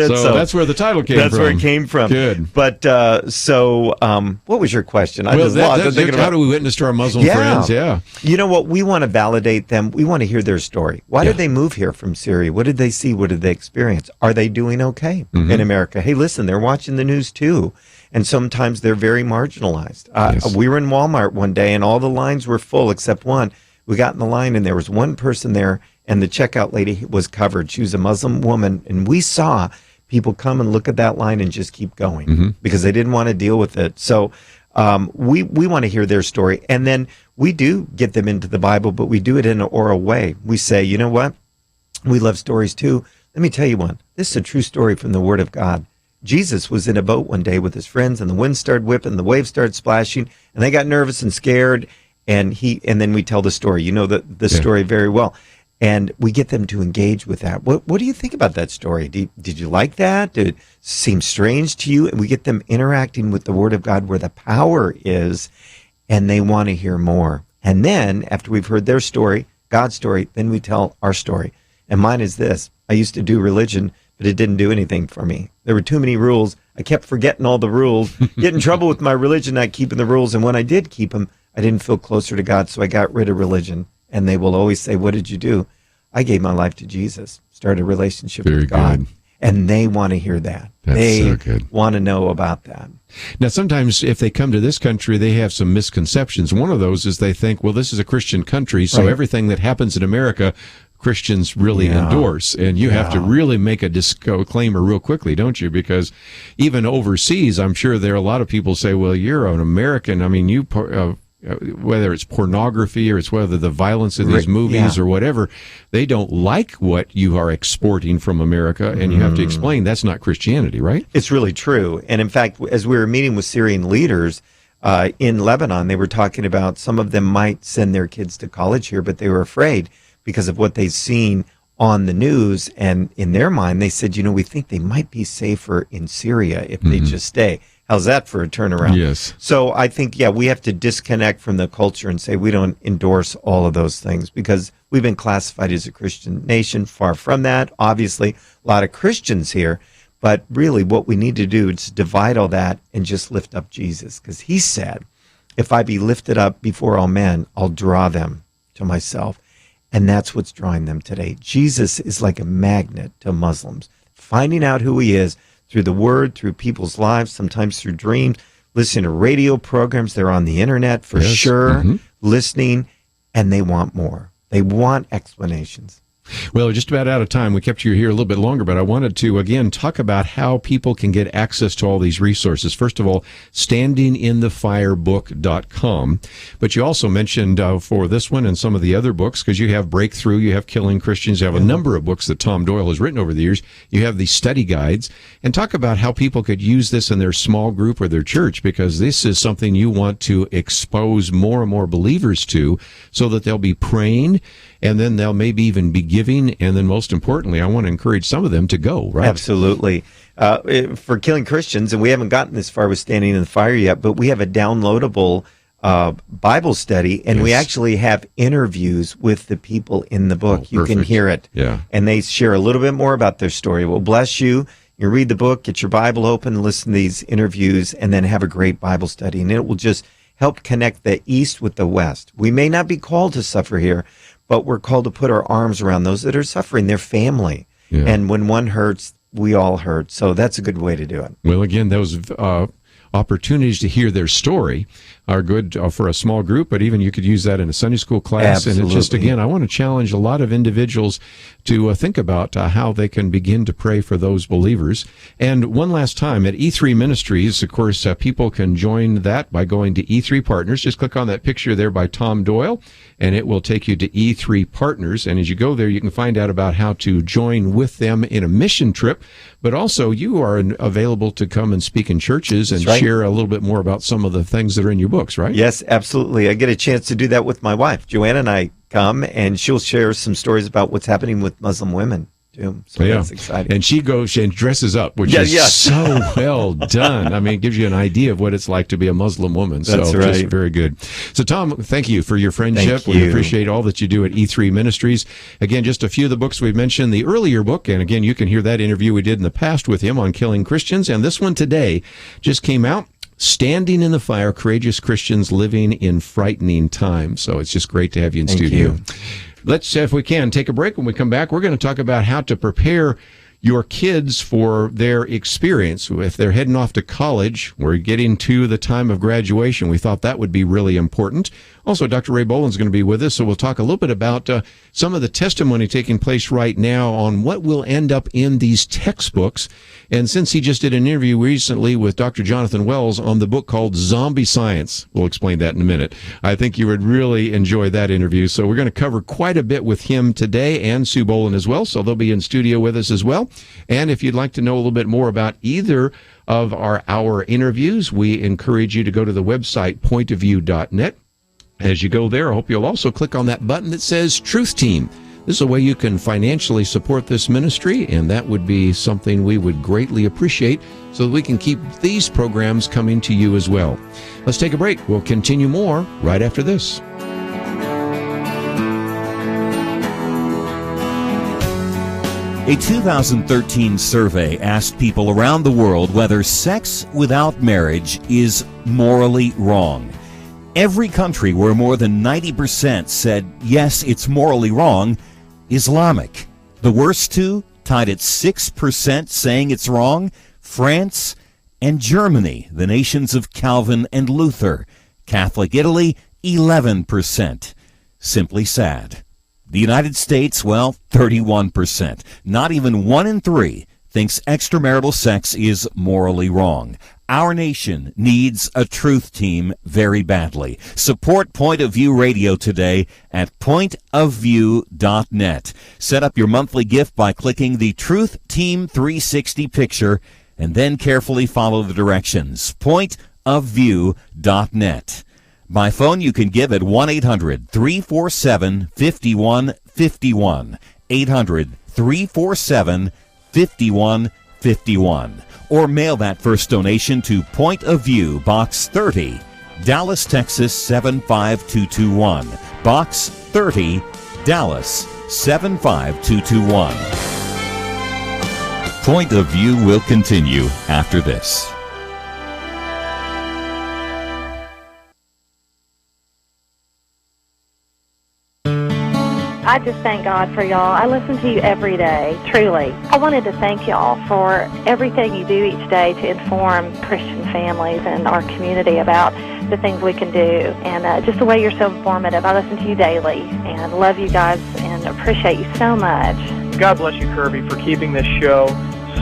So that's where the title came from. That's where it came from. Good. But what was your question? How do we witness to our Muslim friends? Yeah. You know what? We want to validate them. We want to hear their story. Why did they move here from Syria? What did they see? What did they experience? Are they doing okay in America? Hey, listen, they're watching the news too. And sometimes they're very marginalized. We were in Walmart one day, and all the lines were full except one. We got in the line, and there was one person there, and the checkout lady was covered. She was a Muslim woman, and we saw people come and look at that line and just keep going because they didn't want to deal with it. So we want to hear their story. And then we do get them into the Bible, but we do it in an oral way. We say, you know what? We love stories too. Let me tell you one. This is a true story from the Word of God. Jesus was in a boat one day with his friends, and the wind started whipping, the waves started splashing, and they got nervous and scared. And then we tell the story. You know the story very well, and we get them to engage with that. What do you think about that story? Did you like that? Did it seem strange to you? And we get them interacting with the Word of God, where the power is, and they want to hear more. And then after we've heard their story, God's story, then we tell our story. And mine is this: I used to do religion, but it didn't do anything for me. There were too many rules. I kept forgetting all the rules, get in trouble with my religion, not keeping the rules. And when I did keep them, I didn't feel closer to God, so I got rid of religion. And they will always say, what did you do? I gave my life to Jesus, started a relationship with God. Good. And they want to hear that. They want to know about that. Now, sometimes if they come to this country, they have some misconceptions. One of those is they think, well, this is a Christian country, so everything that happens in America, Christians really endorse, and you have to really make a disclaimer real quickly, don't you? Because even overseas, I'm sure there are a lot of people say, well, you're an American. I mean, whether it's pornography or it's whether the violence of these movies or whatever, they don't like what you are exporting from America, and you have to explain that's not Christianity, right? It's really true. And in fact, as we were meeting with Syrian leaders in Lebanon, they were talking about some of them might send their kids to college here, but they were afraid because of what they've seen on the news. And in their mind, they said, we think they might be safer in Syria if they just stay. How's that for a turnaround? Yes. So I think, we have to disconnect from the culture and say we don't endorse all of those things because we've been classified as a Christian nation. Far from that. Obviously, a lot of Christians here. But really what we need to do is divide all that and just lift up Jesus. Because he said, if I be lifted up before all men, I'll draw them to myself. And that's what's drawing them today. Jesus is like a magnet to Muslims. Finding out who he is through the word, through people's lives, sometimes through dreams, listening to radio programs. They're on the internet for sure, listening, and they want more. They want explanations. Well, we're just about out of time. We kept you here a little bit longer, but I wanted to, again, talk about how people can get access to all these resources. First of all, standinginthefirebook.com. But you also mentioned for this one and some of the other books, because you have Breakthrough, you have Killing Christians, you have a number of books that Tom Doyle has written over the years. You have these study guides. And talk about how people could use this in their small group or their church, because this is something you want to expose more and more believers to so that they'll be praying, and then they'll maybe even be giving, and then most importantly, I want to encourage some of them to go, right? Absolutely. For Killing Christians, and we haven't gotten this far with Standing in the Fire yet, but we have a downloadable Bible study, and we actually have interviews with the people in the book. You can hear it. Yeah. And they share a little bit more about their story. Well, bless you. You read the book, get your Bible open, listen to these interviews, and then have a great Bible study. And it will just help connect the East with the West. We may not be called to suffer here, but we're called to put our arms around those that are suffering, their family. Yeah. And when one hurts, we all hurt. So that's a good way to do it. Well, again, those opportunities to hear their story are good for a small group, but even you could use that in a Sunday school class. Absolutely. And it just, again, I want to challenge a lot of individuals to think about how they can begin to pray for those believers. And one last time, at E3 Ministries, of course, people can join that by going to E3 Partners. Just click on that picture there by Tom Doyle, and it will take you to E3 Partners. And as you go there, you can find out about how to join with them in a mission trip. But also, you are available to come and speak in churches and share a little bit more about some of the things that are in your books, right? Yes, absolutely. I get a chance to do that with my wife. Joanna and I come, and she'll share some stories about what's happening with Muslim women, too. So that's exciting. And she goes and dresses up, which is so well done. I mean, it gives you an idea of what it's like to be a Muslim woman. That's so just very good. So, Tom, thank you for your friendship. We appreciate all that you do at E3 Ministries. Again, just a few of the books we've mentioned. The earlier book, and again, you can hear that interview we did in the past with him on Killing Christians. And this one today just came out. Standing in the Fire, Courageous Christians Living in Frightening Times. So it's just great to have you in studio. Let's, if we can, take a break. When we come back, we're going to talk about how to prepare your kids for their experience. If they're heading off to college, we're getting to the time of graduation. We thought that would be really important. Also, Dr. Ray Bohlin is going to be with us, so we'll talk a little bit about some of the testimony taking place right now on what will end up in these textbooks. And since he just did an interview recently with Dr. Jonathan Wells on the book called Zombie Science, we'll explain that in a minute. I think you would really enjoy that interview. So we're going to cover quite a bit with him today, and Sue Bohlin as well, so they'll be in studio with us as well. And if you'd like to know a little bit more about either of our interviews, we encourage you to go to the website pointofview.net. As you go there, I hope you'll also click on that button that says Truth Team. This is a way you can financially support this ministry, and that would be something we would greatly appreciate so that we can keep these programs coming to you as well. Let's take a break. We'll continue more right after this. A 2013 survey asked people around the world whether sex without marriage is morally wrong. Every country where more than 90% said, yes, it's morally wrong, Islamic. The worst two, tied at 6% saying it's wrong, France and Germany, the nations of Calvin and Luther. Catholic Italy, 11%. Simply sad. The United States, well, 31%. Not even 1 in 3 thinks extramarital sex is morally wrong. Our nation needs a truth team very badly. Support Point of View Radio today at pointofview.net. Set up your monthly gift by clicking the Truth Team 360 picture and then carefully follow the directions. Pointofview.net. By phone, you can give at 1-800-347-5151. 800-347-5151. 51. Or mail that first donation to Point of View, Box 30, Dallas, Texas 75221. Box 30, Dallas 75221. Point of View will continue after this. I just thank God for y'all. I listen to you every day, truly. I wanted to thank y'all for everything you do each day to inform Christian families and our community about the things we can do, and just the way you're so informative. I listen to you daily and love you guys and appreciate you so much. God bless you, Kerby, for keeping this show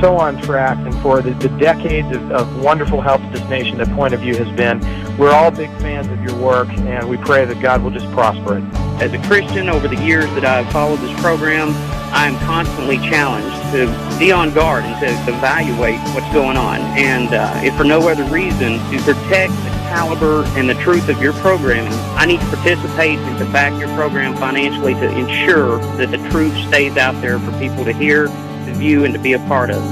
so on track and for the decades of wonderful help to this nation that Point of View has been. We're all big fans of your work, and we pray that God will just prosper it. As a Christian, over the years that I've followed this program, I am constantly challenged to be on guard and to evaluate what's going on. And if for no other reason, to protect the caliber and the truth of your programming, I need to participate and to back your program financially to ensure that the truth stays out there for people to hear, to view, and to be a part of.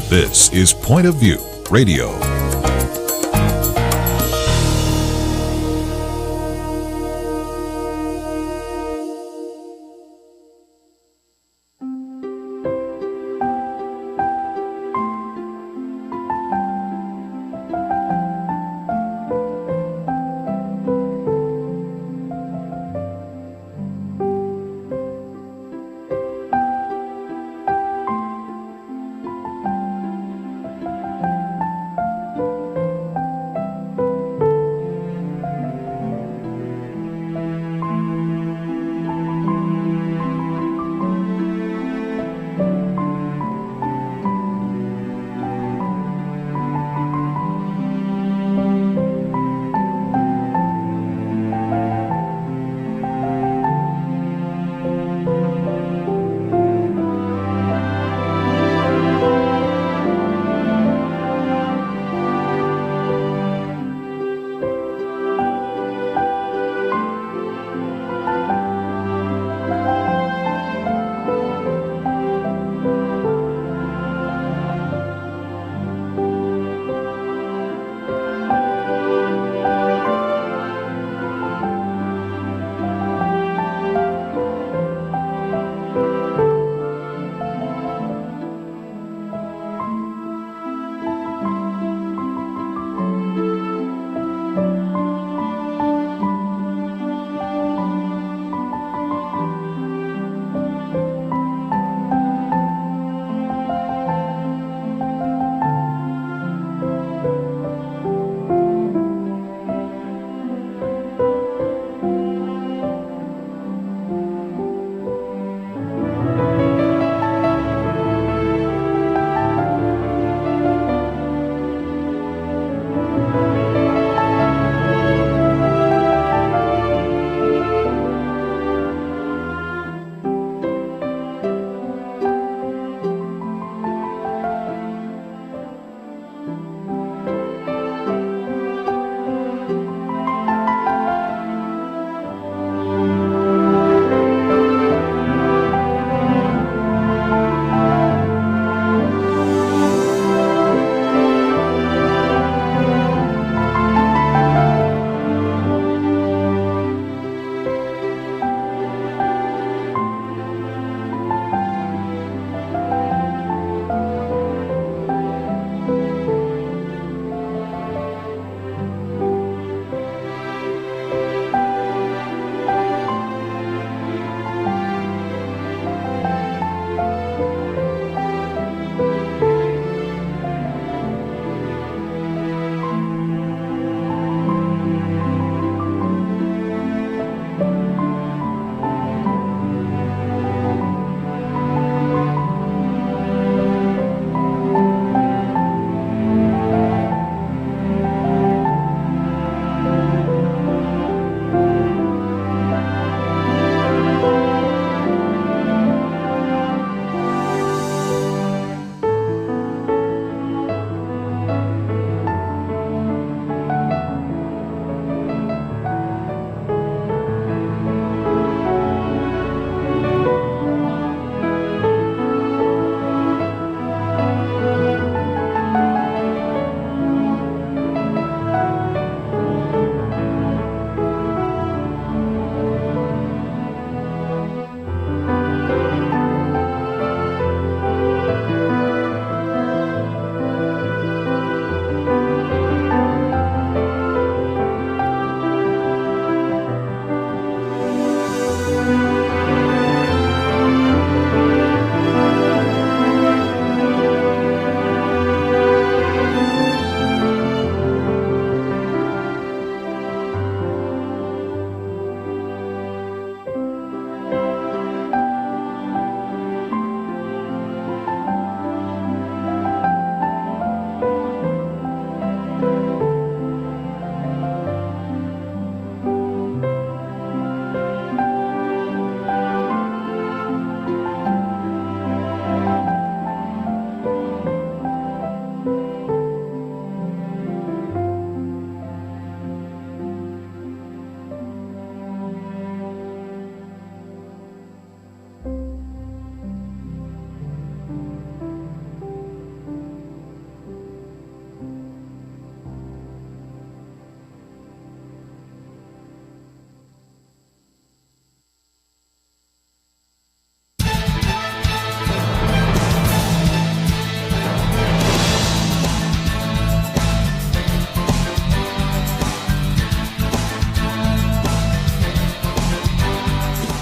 This is Point of View Radio.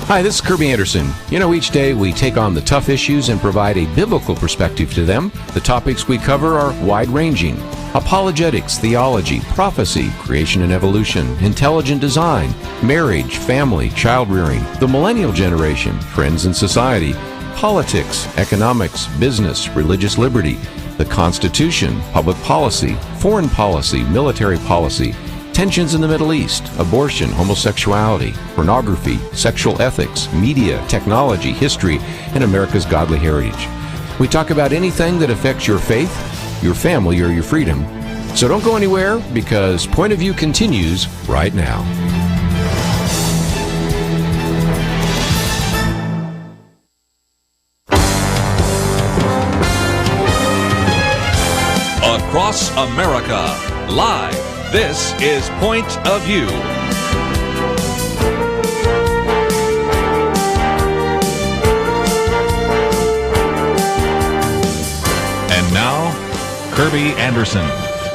Hi, this is Kerby Anderson. You know, each day we take on the tough issues and provide a biblical perspective to them. The topics we cover are wide-ranging. Apologetics, theology, prophecy, creation and evolution, intelligent design, marriage, family, child-rearing, the millennial generation, trends in society, politics, economics, business, religious liberty, the Constitution, public policy, foreign policy, military policy, tensions in the Middle East, abortion, homosexuality, pornography, sexual ethics, media, technology, history, and America's godly heritage. We talk about anything that affects your faith, your family, or your freedom. So don't go anywhere, because Point of View continues right now. Across America, live. This is Point of View. And now, Kerby Anderson.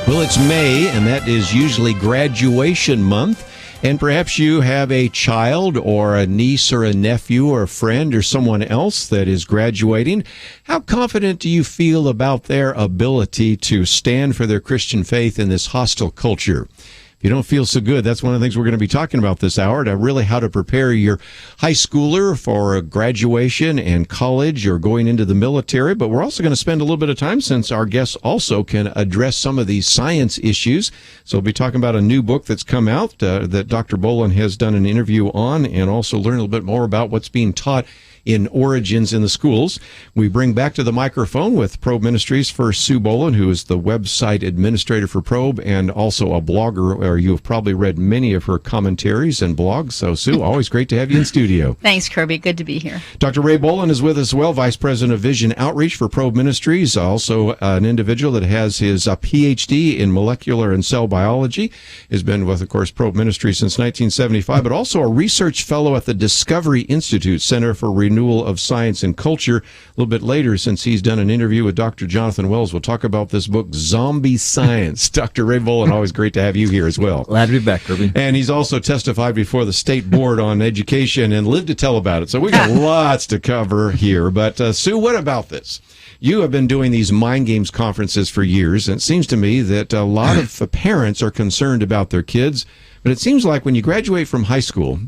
Well, it's May, and that is usually graduation month. And perhaps you have a child or a niece or a nephew or a friend or someone else that is graduating. How confident do you feel about their ability to stand for their Christian faith in this hostile culture? If you don't feel so good, that's one of the things we're going to be talking about this hour, to really how to prepare your high schooler for a graduation and college or going into the military. But we're also going to spend a little bit of time, since our guests also can address some of these science issues. So we'll be talking about a new book that's come out that Dr. Bohlin has done an interview on, and also learn a little bit more about what's being taught in Origins in the schools. We bring back to the microphone with Probe Ministries first Sue Bohlin, who is the website administrator for Probe and also a blogger, or you have probably read many of her commentaries and blogs. So, Sue, always great to have you in studio. Thanks, Kerby. Good to be here. Dr. Ray Bohlin is with us as well, Vice President of Vision Outreach for Probe Ministries, also an individual that has his PhD in molecular and cell biology, has been with, of course, Probe Ministries since 1975, but also a research fellow at the Discovery Institute Center for Renewal of Science and Culture. A little bit later, since he's done an interview with Dr. Jonathan Wells, we'll talk about this book, Zombie Science. Dr. Ray Bohlin, always great to have you here as well. Glad to be back, Kerby. And he's also testified before the State Board on Education and lived to tell about it. So we got lots to cover here. But Sue, what about this? You have been doing these mind games conferences for years, and it seems to me that a lot of parents are concerned about their kids. But it seems like when you graduate from high school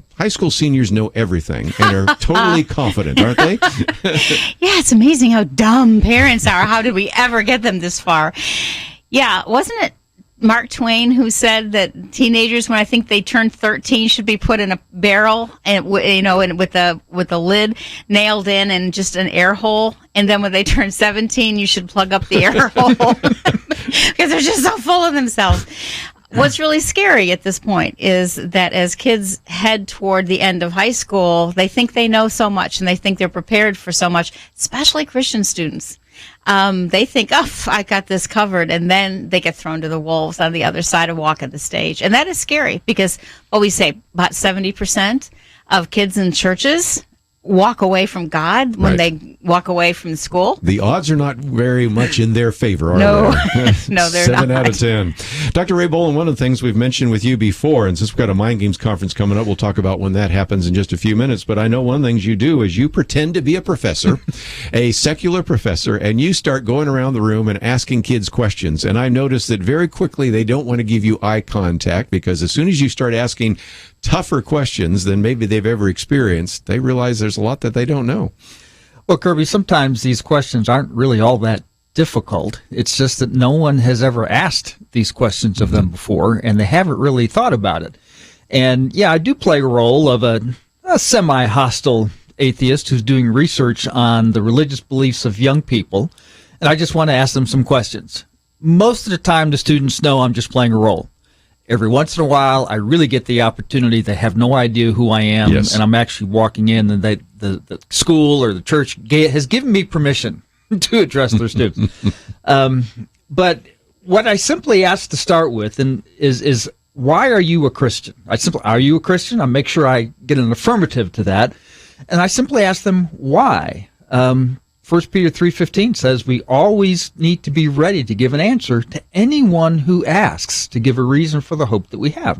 seniors know everything and are totally confident, aren't they? Yeah, it's amazing how dumb parents are. How did we ever get them this far? Yeah, wasn't it Mark Twain who said that teenagers, when I think they turn 13, should be put in a barrel and and with a lid nailed in and just an air hole, and then when they turn 17, you should plug up the air hole because they're just so full of themselves. What's really scary at this point is that as kids head toward the end of high school, they think they know so much and they think they're prepared for so much, especially Christian students. They think, I got this covered, and then they get thrown to the wolves on the other side of walking the stage. And that is scary because, we say about 70% of kids in churches walk away from God when they walk away from school. The odds are not very much in their favor, are they? No, they're 7 not. out of 10. Dr. Ray Bohlin, one of the things we've mentioned with you before, and since we've got a Mind Games conference coming up, we'll talk about when that happens in just a few minutes, but I know one of the things you do is you pretend to be a professor, a secular professor, and you start going around the room and asking kids questions. And I notice that very quickly they don't want to give you eye contact, because as soon as you start asking tougher questions than maybe they've ever experienced, they realize there's a lot that they don't know. Well, Kerby, sometimes these questions aren't really all that difficult. It's just that no one has ever asked these questions of them before, and they haven't really thought about it. And yeah, I do play a role of a semi-hostile atheist who's doing research on the religious beliefs of young people, and I just want to ask them some questions. Most of the time, the students know I'm just playing a role. Every once in a while, I really get the opportunity. They have no idea who I am, and I'm actually walking in, and the school or the church has given me permission to address their students. But what I simply ask to start with is why are you a Christian? Are you a Christian? I make sure I get an affirmative to that, and I simply ask them why. 1 Peter 3:15 says we always need to be ready to give an answer to anyone who asks, to give a reason for the hope that we have.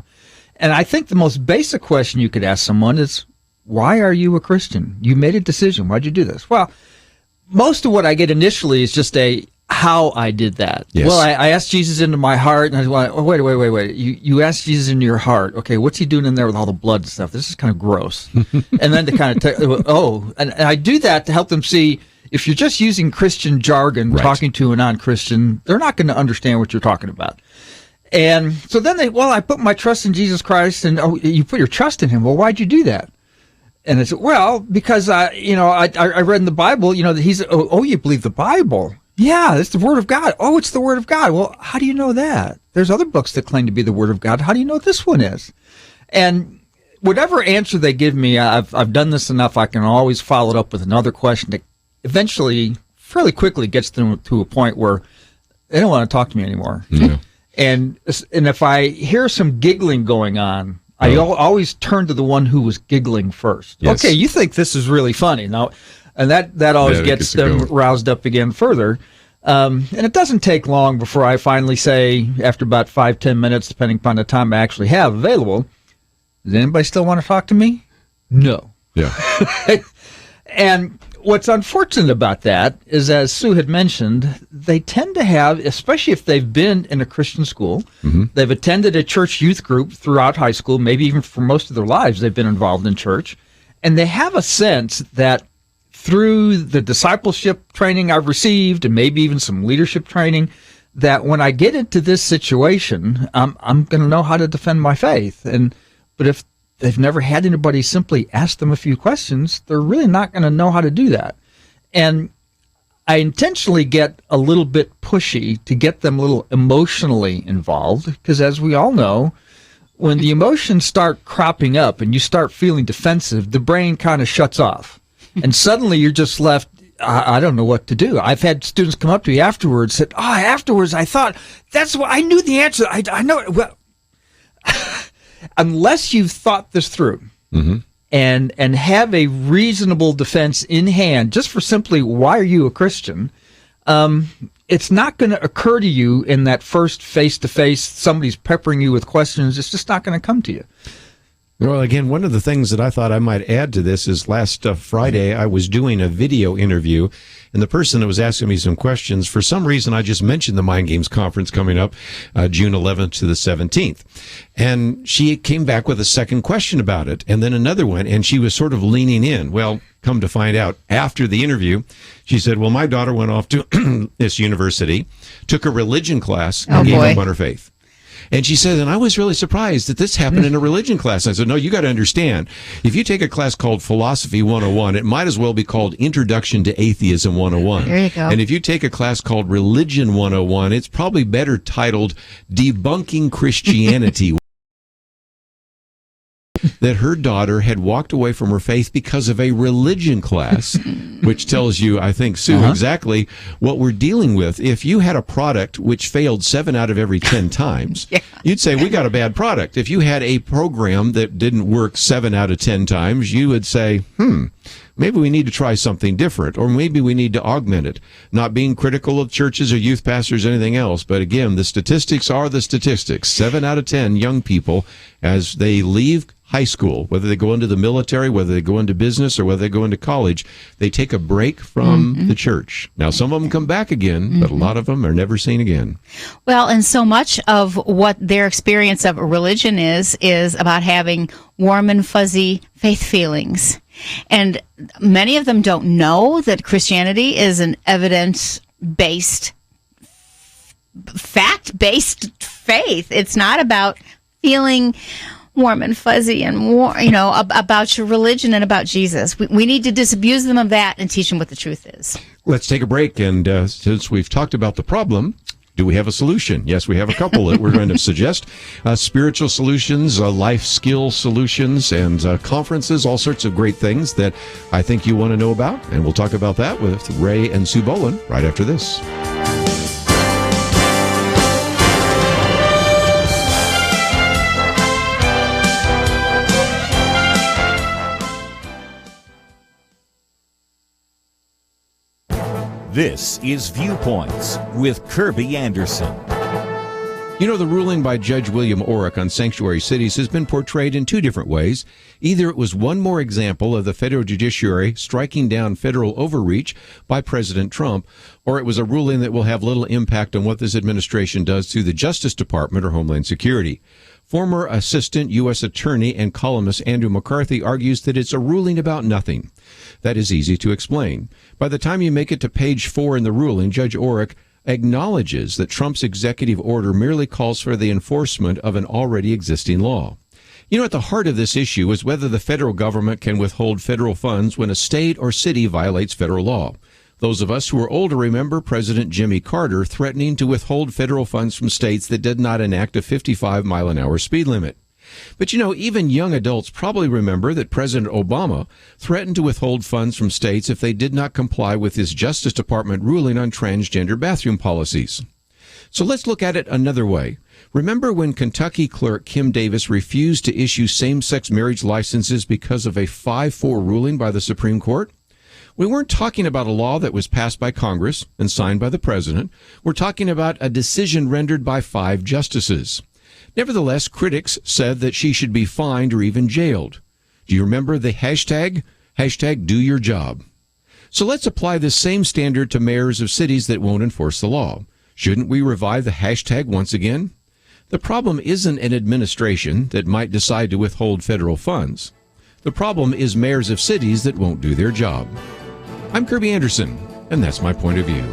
And I think the most basic question you could ask someone is, why are you a Christian? You made a decision. Why'd you do this? Well, most of what I get initially is just how I did that. Yes. Well, I asked Jesus into my heart, and I went, oh, wait. You asked Jesus into your heart. Okay, what's he doing in there with all the blood and stuff? This is kind of gross. And then to kind of, and I do that to help them see, if you're just using Christian jargon, right, talking to a non-Christian, they're not going to understand what you're talking about. And so then I put my trust in Jesus Christ, and you put your trust in him. Well, why'd you do that? And I said, well, because I read in the Bible, that he's, you believe the Bible? Yeah, it's the Word of God. Oh, it's the Word of God. Well, how do you know that? There's other books that claim to be the Word of God. How do you know this one is? And whatever answer they give me, I've done this enough, I can always follow it up with another question that eventually, fairly quickly, gets them to a point where they don't want to talk to me anymore. Yeah. And if I hear some giggling going on, I always turn to the one who was giggling first. Yes. Okay, you think this is really funny. Now, and that always gets them roused up again further. And it doesn't take long before I finally say, after about 5-10 minutes, depending upon the time I actually have available, does anybody still want to talk to me? No. Yeah. And what's unfortunate about that is, as Sue had mentioned, they tend to have, especially if they've been in a Christian school, they've attended a church youth group throughout high school, maybe even for most of their lives they've been involved in church, and they have a sense that through the discipleship training I've received, and maybe even some leadership training, that when I get into this situation, I'm going to know how to defend my faith. But if they've never had anybody simply ask them a few questions, they're really not going to know how to do that. And I intentionally get a little bit pushy to get them a little emotionally involved, because as we all know, when the emotions start cropping up and you start feeling defensive, the brain kind of shuts off. And suddenly you're just left, I don't know what to do. I've had students come up to me afterwards and said, afterwards I thought, that's what I knew the answer. I know it. Well, unless you've thought this through and have a reasonable defense in hand, just for simply, why are you a Christian? It's not going to occur to you in that first face-to-face, somebody's peppering you with questions. It's just not going to come to you. Well, again, one of the things that I thought I might add to this is last Friday I was doing a video interview, and the person that was asking me some questions, for some reason I just mentioned the Mind Games Conference coming up June 11th to the 17th. And she came back with a second question about it, and then another one, and she was sort of leaning in. Well, come to find out, after the interview, she said, well, my daughter went off to this university, took a religion class, and gave up on her faith. And she said, and I was really surprised that this happened in a religion class. I said, no, you got to understand. If you take a class called Philosophy 101, it might as well be called Introduction to Atheism 101. There you go. And if you take a class called Religion 101, it's probably better titled Debunking Christianity. That her daughter had walked away from her faith because of a religion class, which tells you, I think, Sue, exactly what we're dealing with. If you had a product which failed 7 out of every 10 times, you'd say, we got a bad product. If you had a program that didn't work 7 out of 10 times, you would say, maybe we need to try something different, or maybe we need to augment it. Not being critical of churches or youth pastors or anything else, but again, the statistics are the statistics. 7 out of 10 young people, as they leave high school, whether they go into the military, whether they go into business, or whether they go into college, they take a break from the church. Now, some of them come back again, but a lot of them are never seen again. Well, and so much of what their experience of religion is about having warm and fuzzy faith feelings. And many of them don't know that Christianity is an evidence-based, fact-based faith. It's not about feeling warm and fuzzy and about your religion and about Jesus. We need to disabuse them of that and teach them what the truth is. Let's take a break, and since we've talked about the problem, do we have a solution? Yes, we have a couple that we're going to suggest. Spiritual solutions, life skill solutions, and conferences, all sorts of great things that I think you want to know about. And we'll talk about that with Ray and Sue Bohlin right after this. This is Viewpoints with Kerby Anderson. You know, the ruling by Judge William Orrick on sanctuary cities has been portrayed in two different ways. Either it was one more example of the federal judiciary striking down federal overreach by President Trump, or it was a ruling that will have little impact on what this administration does through the Justice Department or Homeland Security. Former Assistant U.S. Attorney and columnist Andrew McCarthy argues that it's a ruling about nothing. That is easy to explain. By the time you make it to page 4 in the ruling, Judge Orrick acknowledges that Trump's executive order merely calls for the enforcement of an already existing law. You know, at the heart of this issue is whether the federal government can withhold federal funds when a state or city violates federal law. Those of us who are older remember President Jimmy Carter threatening to withhold federal funds from states that did not enact a 55-mile-an-hour speed limit. But you know, even young adults probably remember that President Obama threatened to withhold funds from states if they did not comply with his Justice Department ruling on transgender bathroom policies. So let's look at it another way. Remember when Kentucky clerk Kim Davis refused to issue same-sex marriage licenses because of a 5-4 ruling by the Supreme Court? We weren't talking about a law that was passed by Congress and signed by the president. We're talking about a decision rendered by 5 justices. Nevertheless, critics said that she should be fined or even jailed. Do you remember the hashtag? Hashtag do your job. So let's apply this same standard to mayors of cities that won't enforce the law. Shouldn't we revive the hashtag once again? The problem isn't an administration that might decide to withhold federal funds. The problem is mayors of cities that won't do their job. I'm Kerby Anderson, and that's my point of view.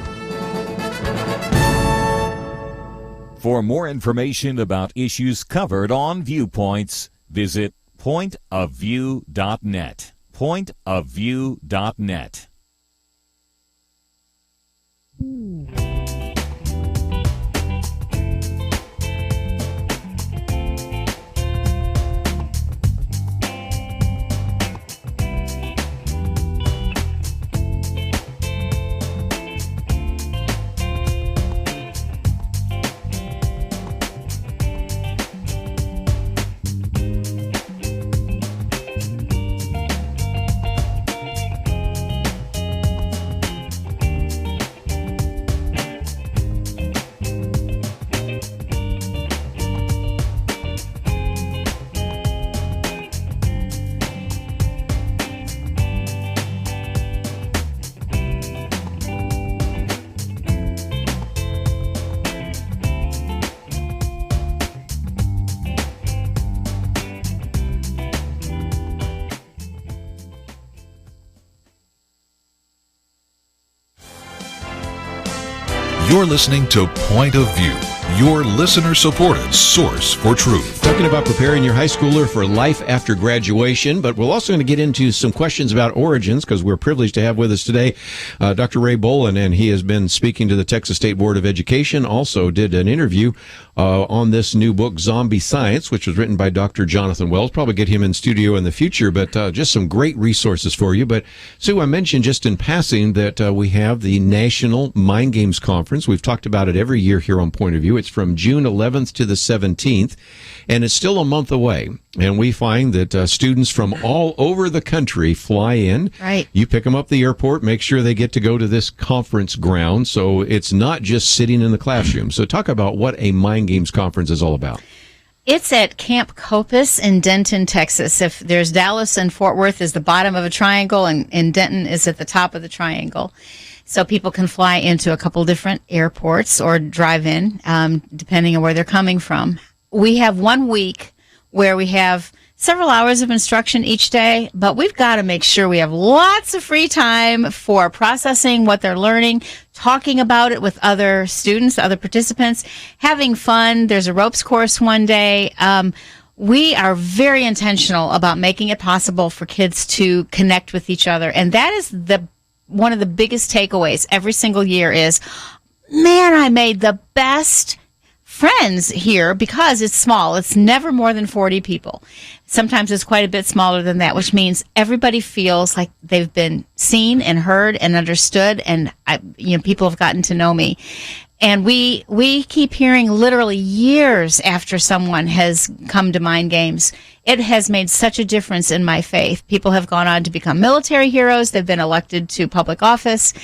For more information about issues covered on Viewpoints, visit pointofview.net. Pointofview.net. You're listening to Point of View, your listener-supported source for truth. Talking about preparing your high schooler for life after graduation, but we're also going to get into some questions about origins because we're privileged to have with us today Dr. Ray Bohlin, and he has been speaking to the Texas State Board of Education, also did an interview on this new book, Zombie Science, which was written by Dr. Jonathan Wells. Probably get him in studio in the future, but just some great resources for you. But Sue, I mentioned just in passing that we have the National Mind Games Conference. We've talked about it every year here on Point of View. It's from June 11th to the 17th, and it's still a month away. And we find that students from all over the country fly in. Right. You pick them up at the airport, make sure they get to go to this conference ground. So it's not just sitting in the classroom. So talk about what a Mind Games Conference is all about. It's at Camp Copus in Denton, Texas. If there's Dallas and Fort Worth is the bottom of a triangle, and Denton is at the top of the triangle. So people can fly into a couple different airports or drive in, depending on where they're coming from. We have 1 week where we have several hours of instruction each day, but we've got to make sure we have lots of free time for processing what they're learning, talking about it with other students, other participants, having fun. There's a ropes course one day. We are very intentional about making it possible for kids to connect with each other, and that is one of the biggest takeaways every single year is, man, I made the best friends here because it's small. It's never more than 40 people. Sometimes it's quite a bit smaller than that, which means everybody feels like they've been seen and heard and understood, and people have gotten to know me. And we keep hearing literally years after someone has come to Mind Games. It has made such a difference in my faith. People have gone on to become military heroes. They've been elected to public office.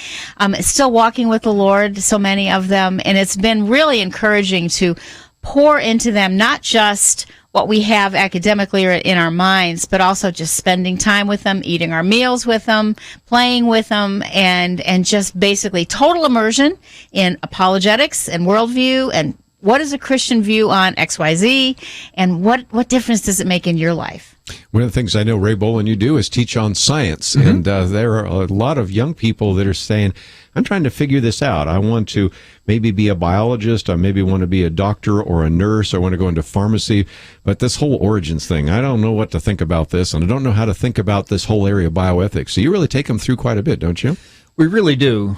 Still walking with the Lord, so many of them. And it's been really encouraging to pour into them not just what we have academically or in our minds, but also just spending time with them, eating our meals with them, playing with them, and just basically total immersion in apologetics and worldview and what is a Christian view on XYZ, and what difference does it make in your life? One of the things I know, Ray Bohlin, you do is teach on science. And there are a lot of young people that are saying, I'm trying to figure this out. I want to maybe be a biologist. I maybe want to be a doctor or a nurse. I want to go into pharmacy. But this whole origins thing, I don't know what to think about this. And I don't know how to think about this whole area of bioethics. So you really take them through quite a bit, don't you? We really do.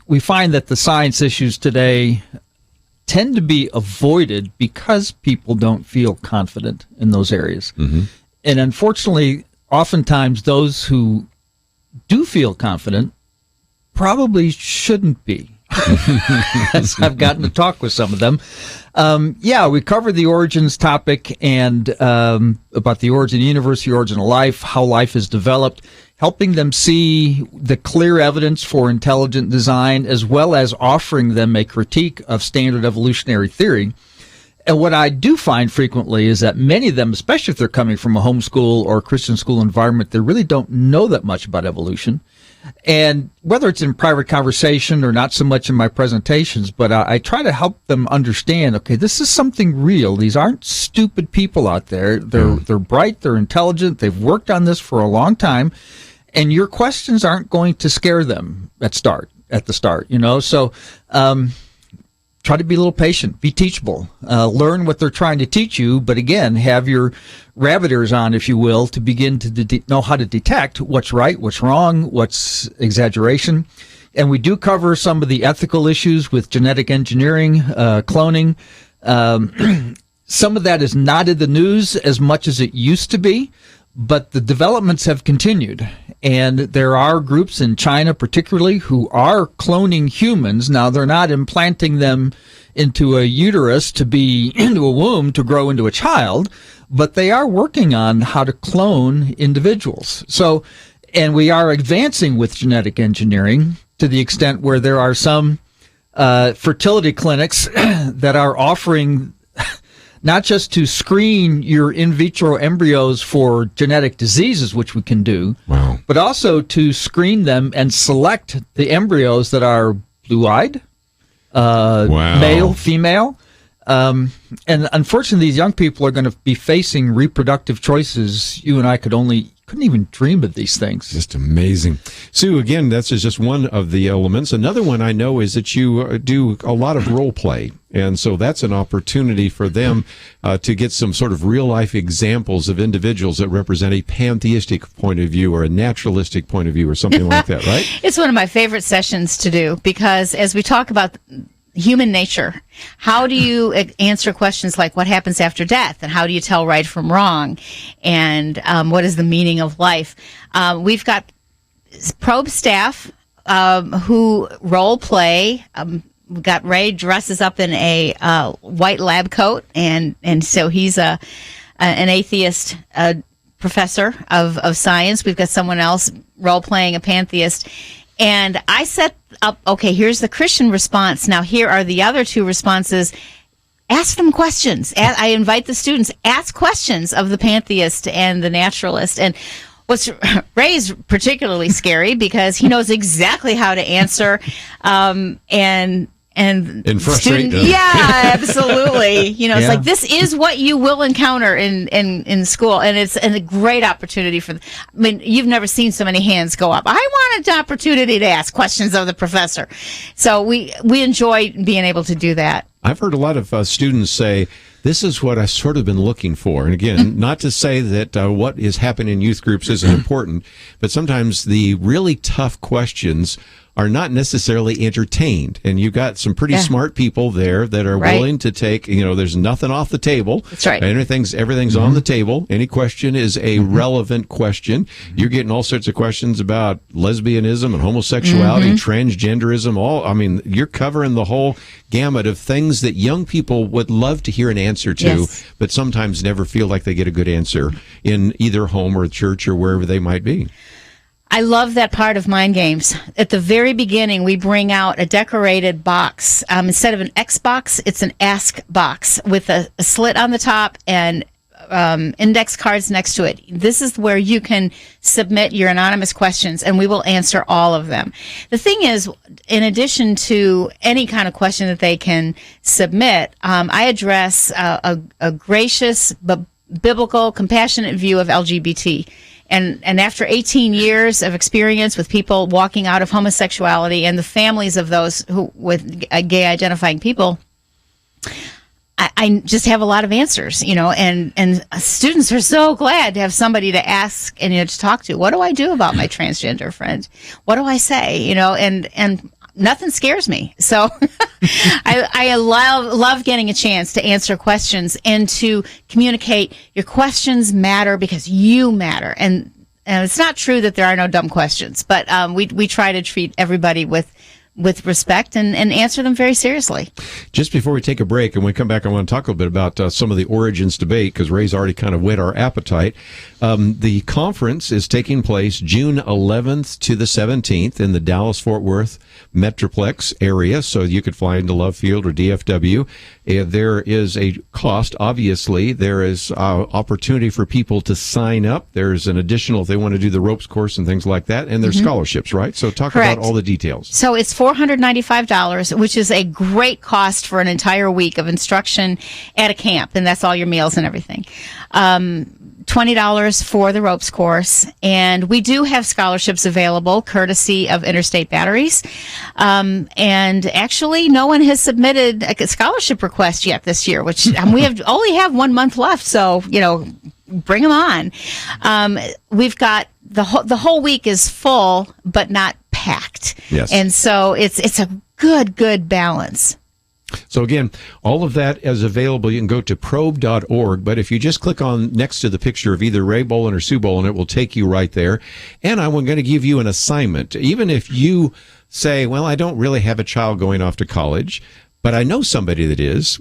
We find that the science issues today tend to be avoided because people don't feel confident in those areas. And unfortunately, oftentimes those who do feel confident probably shouldn't be. As I've gotten to talk with some of them. We covered the origins topic and about the origin of the universe, the origin of life, how life is developed, helping them see the clear evidence for intelligent design, as well as offering them a critique of standard evolutionary theory. And what I do find frequently is that many of them, especially if they're coming from a homeschool or a Christian school environment, they really don't know that much about evolution. And whether it's in private conversation or not so much in my presentations, but I try to help them understand, okay, this is something real. These aren't stupid people out there. They're bright, they're intelligent, they've worked on this for a long time, and your questions aren't going to scare them at the start, you know? So, try to be a little patient, be teachable, learn what they're trying to teach you, but again, have your rabbit ears on, if you will, to begin to know how to detect what's right, what's wrong, what's exaggeration. And we do cover some of the ethical issues with genetic engineering, cloning. Some of that is not in the news as much as it used to be, but the developments have continued. And there are groups in China particularly who are cloning humans. Now, they're not implanting them into a uterus to be into a womb to grow into a child, but they are working on how to clone individuals. So, and we are advancing with genetic engineering to the extent where there are some fertility clinics that are offering not just to screen your in vitro embryos for genetic diseases, which we can do, but also to screen them and select the embryos that are blue-eyed, male, female. And unfortunately, these young people are going to be facing reproductive choices you and I couldn't even dream of these things. Just amazing. Sue, again, that's just one of the elements. Another one I know is that you do a lot of role play. And so that's an opportunity for them to get some sort of real life examples of individuals that represent a pantheistic point of view or a naturalistic point of view or something like that, right? It's one of my favorite sessions to do because as we talk about human nature, how do you answer questions like what happens after death, and how do you tell right from wrong, and what is the meaning of life? We've got Probe staff who role play. We've got Ray dresses up in a white lab coat, and so he's an atheist professor of science. We've got someone else role playing a pantheist. And I set up, okay, here's the Christian response. Now, here are the other two responses. Ask them questions. I invite the students, ask questions of the pantheist and the naturalist. And Ray's particularly scary because he knows exactly how to answer. And frustrate them. Yeah, absolutely. You know, it's like, this is what you will encounter in school, and it's a great opportunity for. I mean, you've never seen so many hands go up. I wanted an opportunity to ask questions of the professor, so we enjoy being able to do that. I've heard a lot of students say, this is what I've sort of been looking for. And again, not to say that what is happening in youth groups isn't important, but sometimes the really tough questions are not necessarily entertained. And you've got some pretty smart people there that are willing to take, there's nothing off the table. That's right. Everything's on the table. Any question is a relevant question. You're getting all sorts of questions about lesbianism and homosexuality, transgenderism, you're covering the whole gamut of things that young people would love to hear an answer to, but sometimes never feel like they get a good answer in either home or church or wherever they might be. I love that part of Mind Games. At the very beginning, we bring out a decorated box. Instead of an X box, it's an Ask box with a slit on the top and index cards next to it. This is where you can submit your anonymous questions, and we will answer all of them. The thing is, in addition to any kind of question that they can submit, I address a gracious but biblical, compassionate view of LGBT. And after 18 years of experience with people walking out of homosexuality and the families of those who with gay identifying people, I just have a lot of answers, and students are so glad to have somebody to ask and to talk to. What do I do about my transgender friend? What do I say? And nothing scares me. So I love getting a chance to answer questions and to communicate. Your questions matter because you matter. And it's not true that there are no dumb questions, but we try to treat everybody with respect and answer them very seriously. Just before we take a break and we come back, I want to talk a little bit about some of the Origins debate, because Ray's already kind of whet our appetite. The conference is taking place June 11th to the 17th in the Dallas-Fort Worth Metroplex area, so you could fly into Love Field or DFW. There is a cost, obviously. There is opportunity for people to sign up. There's an additional, if they want to do the ropes course and things like that, and there's scholarships, right? So talk Correct. about all the details. So it's $495, which is a great cost for an entire week of instruction at a camp, and that's all your meals and everything. $20 for the ropes course, and we do have scholarships available courtesy of Interstate Batteries. And actually, no one has submitted a scholarship request yet this year, which we only have 1 month left. So bring them on. We've got the whole week is full, but not packed. Yes. And so it's a good balance. So again, all of that is available. You can go to probe.org, but if you just click on next to the picture of either Ray Bohlin or Sue Bohlin, it will take you right there. And I'm going to give you an assignment. Even if you say, well, I don't really have a child going off to college, but I know somebody that is,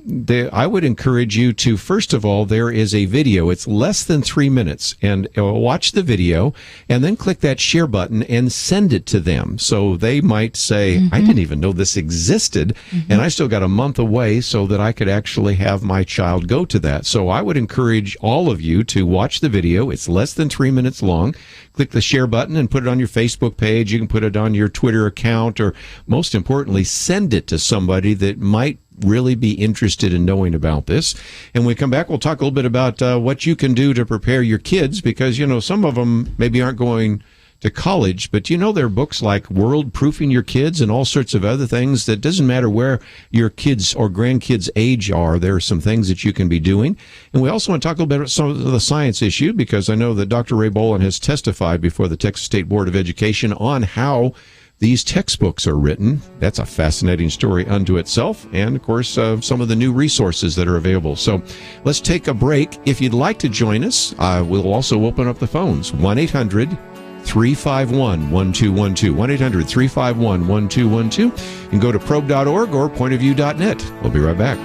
I would encourage you to, first of all, there is a video. It's less than 3 minutes, and watch the video and then click that share button and send it to them. So they might say, I didn't even know this existed, and I still got a month away so that I could actually have my child go to that. So I would encourage all of you to watch the video. It's less than 3 minutes long. Click the share button and put it on your Facebook page. You can put it on your Twitter account, or most importantly, send it to somebody that might really be interested in knowing about this. And when we come back, we'll talk a little bit about what you can do to prepare your kids, because, some of them maybe aren't going to college, but there are books like World Proofing Your Kids and all sorts of other things that doesn't matter where your kids or grandkids' age are. There are some things that you can be doing. And we also want to talk a little bit about some of the science issue, because I know that Dr. Ray Bohlin has testified before the Texas State Board of Education on how these textbooks are written. That's a fascinating story unto itself. And, of course, some of the new resources that are available. So let's take a break. If you'd like to join us, we'll also open up the phones. 1-800-351-1212. 1-800-351-1212. And go to probe.org or pointofview.net. We'll be right back.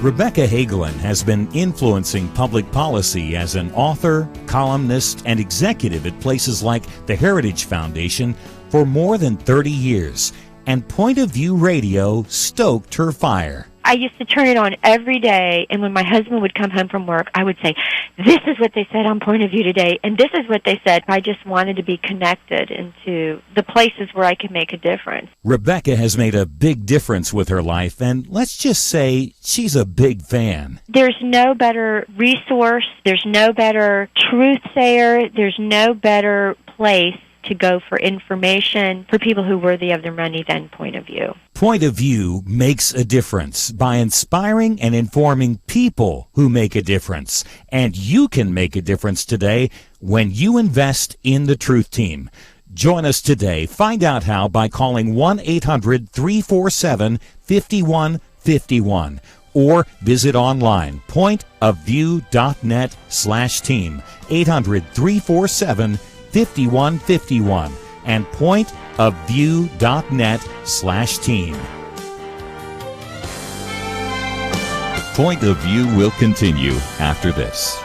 Rebecca Hagelin has been influencing public policy as an author, columnist, and executive at places like the Heritage Foundation for more than 30 years, and Point of View Radio stoked her fire. I used to turn it on every day, and when my husband would come home from work, I would say, this is what they said on Point of View today, and this is what they said. I just wanted to be connected into the places where I could make a difference. Rebecca has made a big difference with her life, and let's just say she's a big fan. There's no better resource, there's no better truth sayer, there's no better place to go for information for people who are worthy of their money than Point of View. Point of View makes a difference by inspiring and informing people who make a difference. And you can make a difference today when you invest in the Truth Team. Join us today. Find out how by calling 1-800-347-5151 or visit online pointofview.net/team. 800-347-5151 and pointofview.net/team. Point of View will continue after this.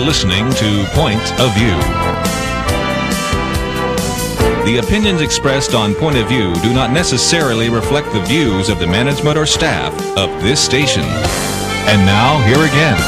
listening to Point of View. The opinions expressed on Point of View do not necessarily reflect the views of the management or staff of this station. And now, here again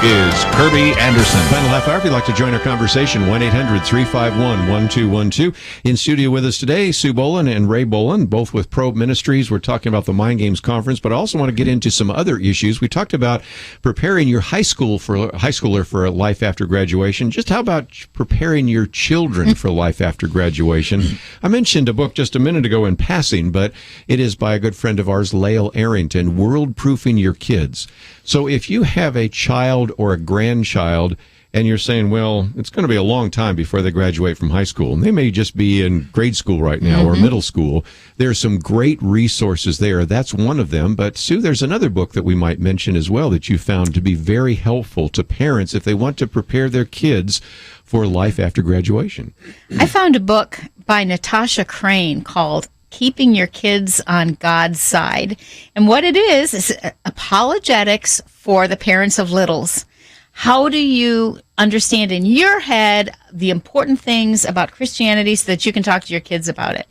is Kerby Anderson. Final half hour, if you'd like to join our conversation, 1-800-351-1212. In studio with us today, Sue Bohlin and Ray Bohlin, both with Probe Ministries. We're talking about the Mind Games Conference, but I also want to get into some other issues. We talked about preparing your high schooler for life after graduation. Just how about preparing your children for life after graduation? I mentioned a book just a minute ago in passing, but it is by a good friend of ours, Lael Arrington, World Proofing Your Kids. So if you have a child or a grandchild and you're saying, well, it's going to be a long time before they graduate from high school, and they may just be in grade school right now or middle school, there's some great resources there. That's one of them. But Sue, there's another book that we might mention as well that you found to be very helpful to parents if they want to prepare their kids for life after graduation. I found a book by Natasha Crane called Keeping Your Kids on God's Side. And what it is apologetics for the parents of littles. How do you understand in your head the important things about Christianity so that you can talk to your kids about it?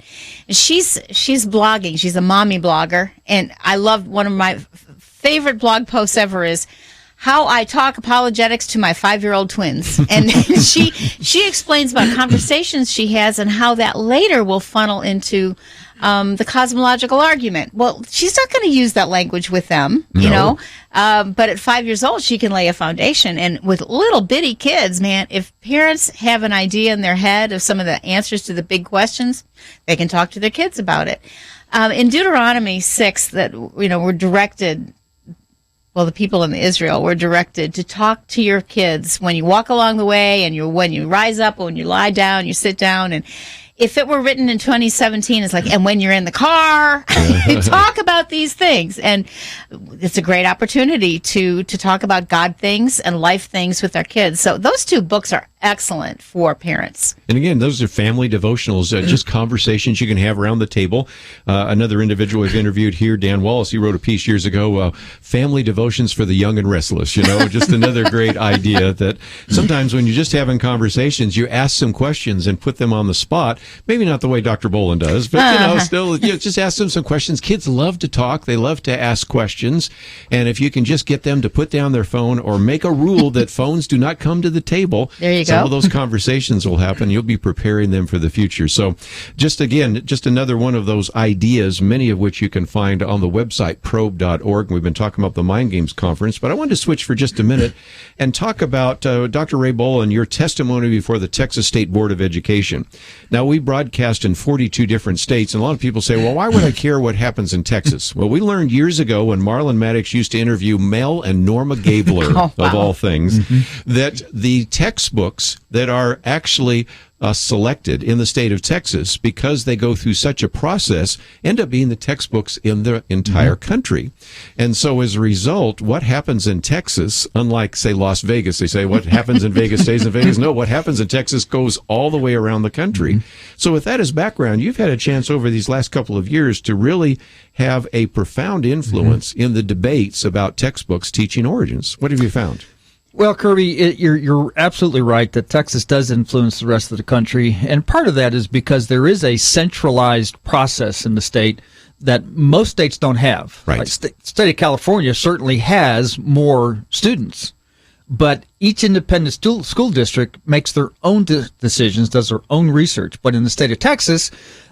And she's blogging. She's a mommy blogger. And I love, one of my favorite blog posts ever is how I talk apologetics to my 5-year-old twins. And she explains about conversations she has and how that later will funnel into the cosmological argument. Well, she's not going to use that language with them, you know. But at 5 years old, she can lay a foundation. And with little bitty kids, man, if parents have an idea in their head of some of the answers to the big questions, they can talk to their kids about it. In Deuteronomy 6, that we're directed. Well, the people in Israel were directed to talk to your kids when you walk along the way, and when you rise up, when you lie down, you sit down. And if it were written in 2017, it's like, and when you're in the car, talk about these things. And it's a great opportunity to talk about God things and life things with our kids. So those two books are excellent for parents. And again, those are family devotionals, just conversations you can have around the table. Another individual we've interviewed here, Dan Wallace, he wrote a piece years ago, family devotions for the young and restless, just another great idea that sometimes when you're just having conversations, you ask some questions and put them on the spot. Maybe not the way Dr. Bohlin does, but still, just ask them some questions. Kids love to talk. They love to ask questions. And if you can just get them to put down their phone or make a rule that phones do not come to the table, there you go. Some of those conversations will happen. You'll be preparing them for the future. So just another one of those ideas, many of which you can find on the website, probe.org. We've been talking about the Mind Games Conference, but I wanted to switch for just a minute and talk about, Dr. Ray Bohlin, your testimony before the Texas State Board of Education. Now, we broadcast in 42 different states, and a lot of people say, well, why would I care what happens in Texas? Well, we learned years ago when Marlon Maddox used to interview Mel and Norma Gabler, of all things, that the textbooks that are actually selected in the state of Texas, because they go through such a process, end up being the textbooks in the entire country. And so as a result, what happens in Texas, unlike, say, Las Vegas, they say what happens in Vegas stays in Vegas. No, what happens in Texas goes all the way around the country. So with that as background, you've had a chance over these last couple of years to really have a profound influence in the debates about textbooks teaching origins. What have you found? Well, Kerby, you're absolutely right that Texas does influence the rest of the country, and part of that is because there is a centralized process in the state that most states don't have. Right. Like state of California certainly has more students, but each independent school district makes their own decisions, does their own research. But in the state of Texas,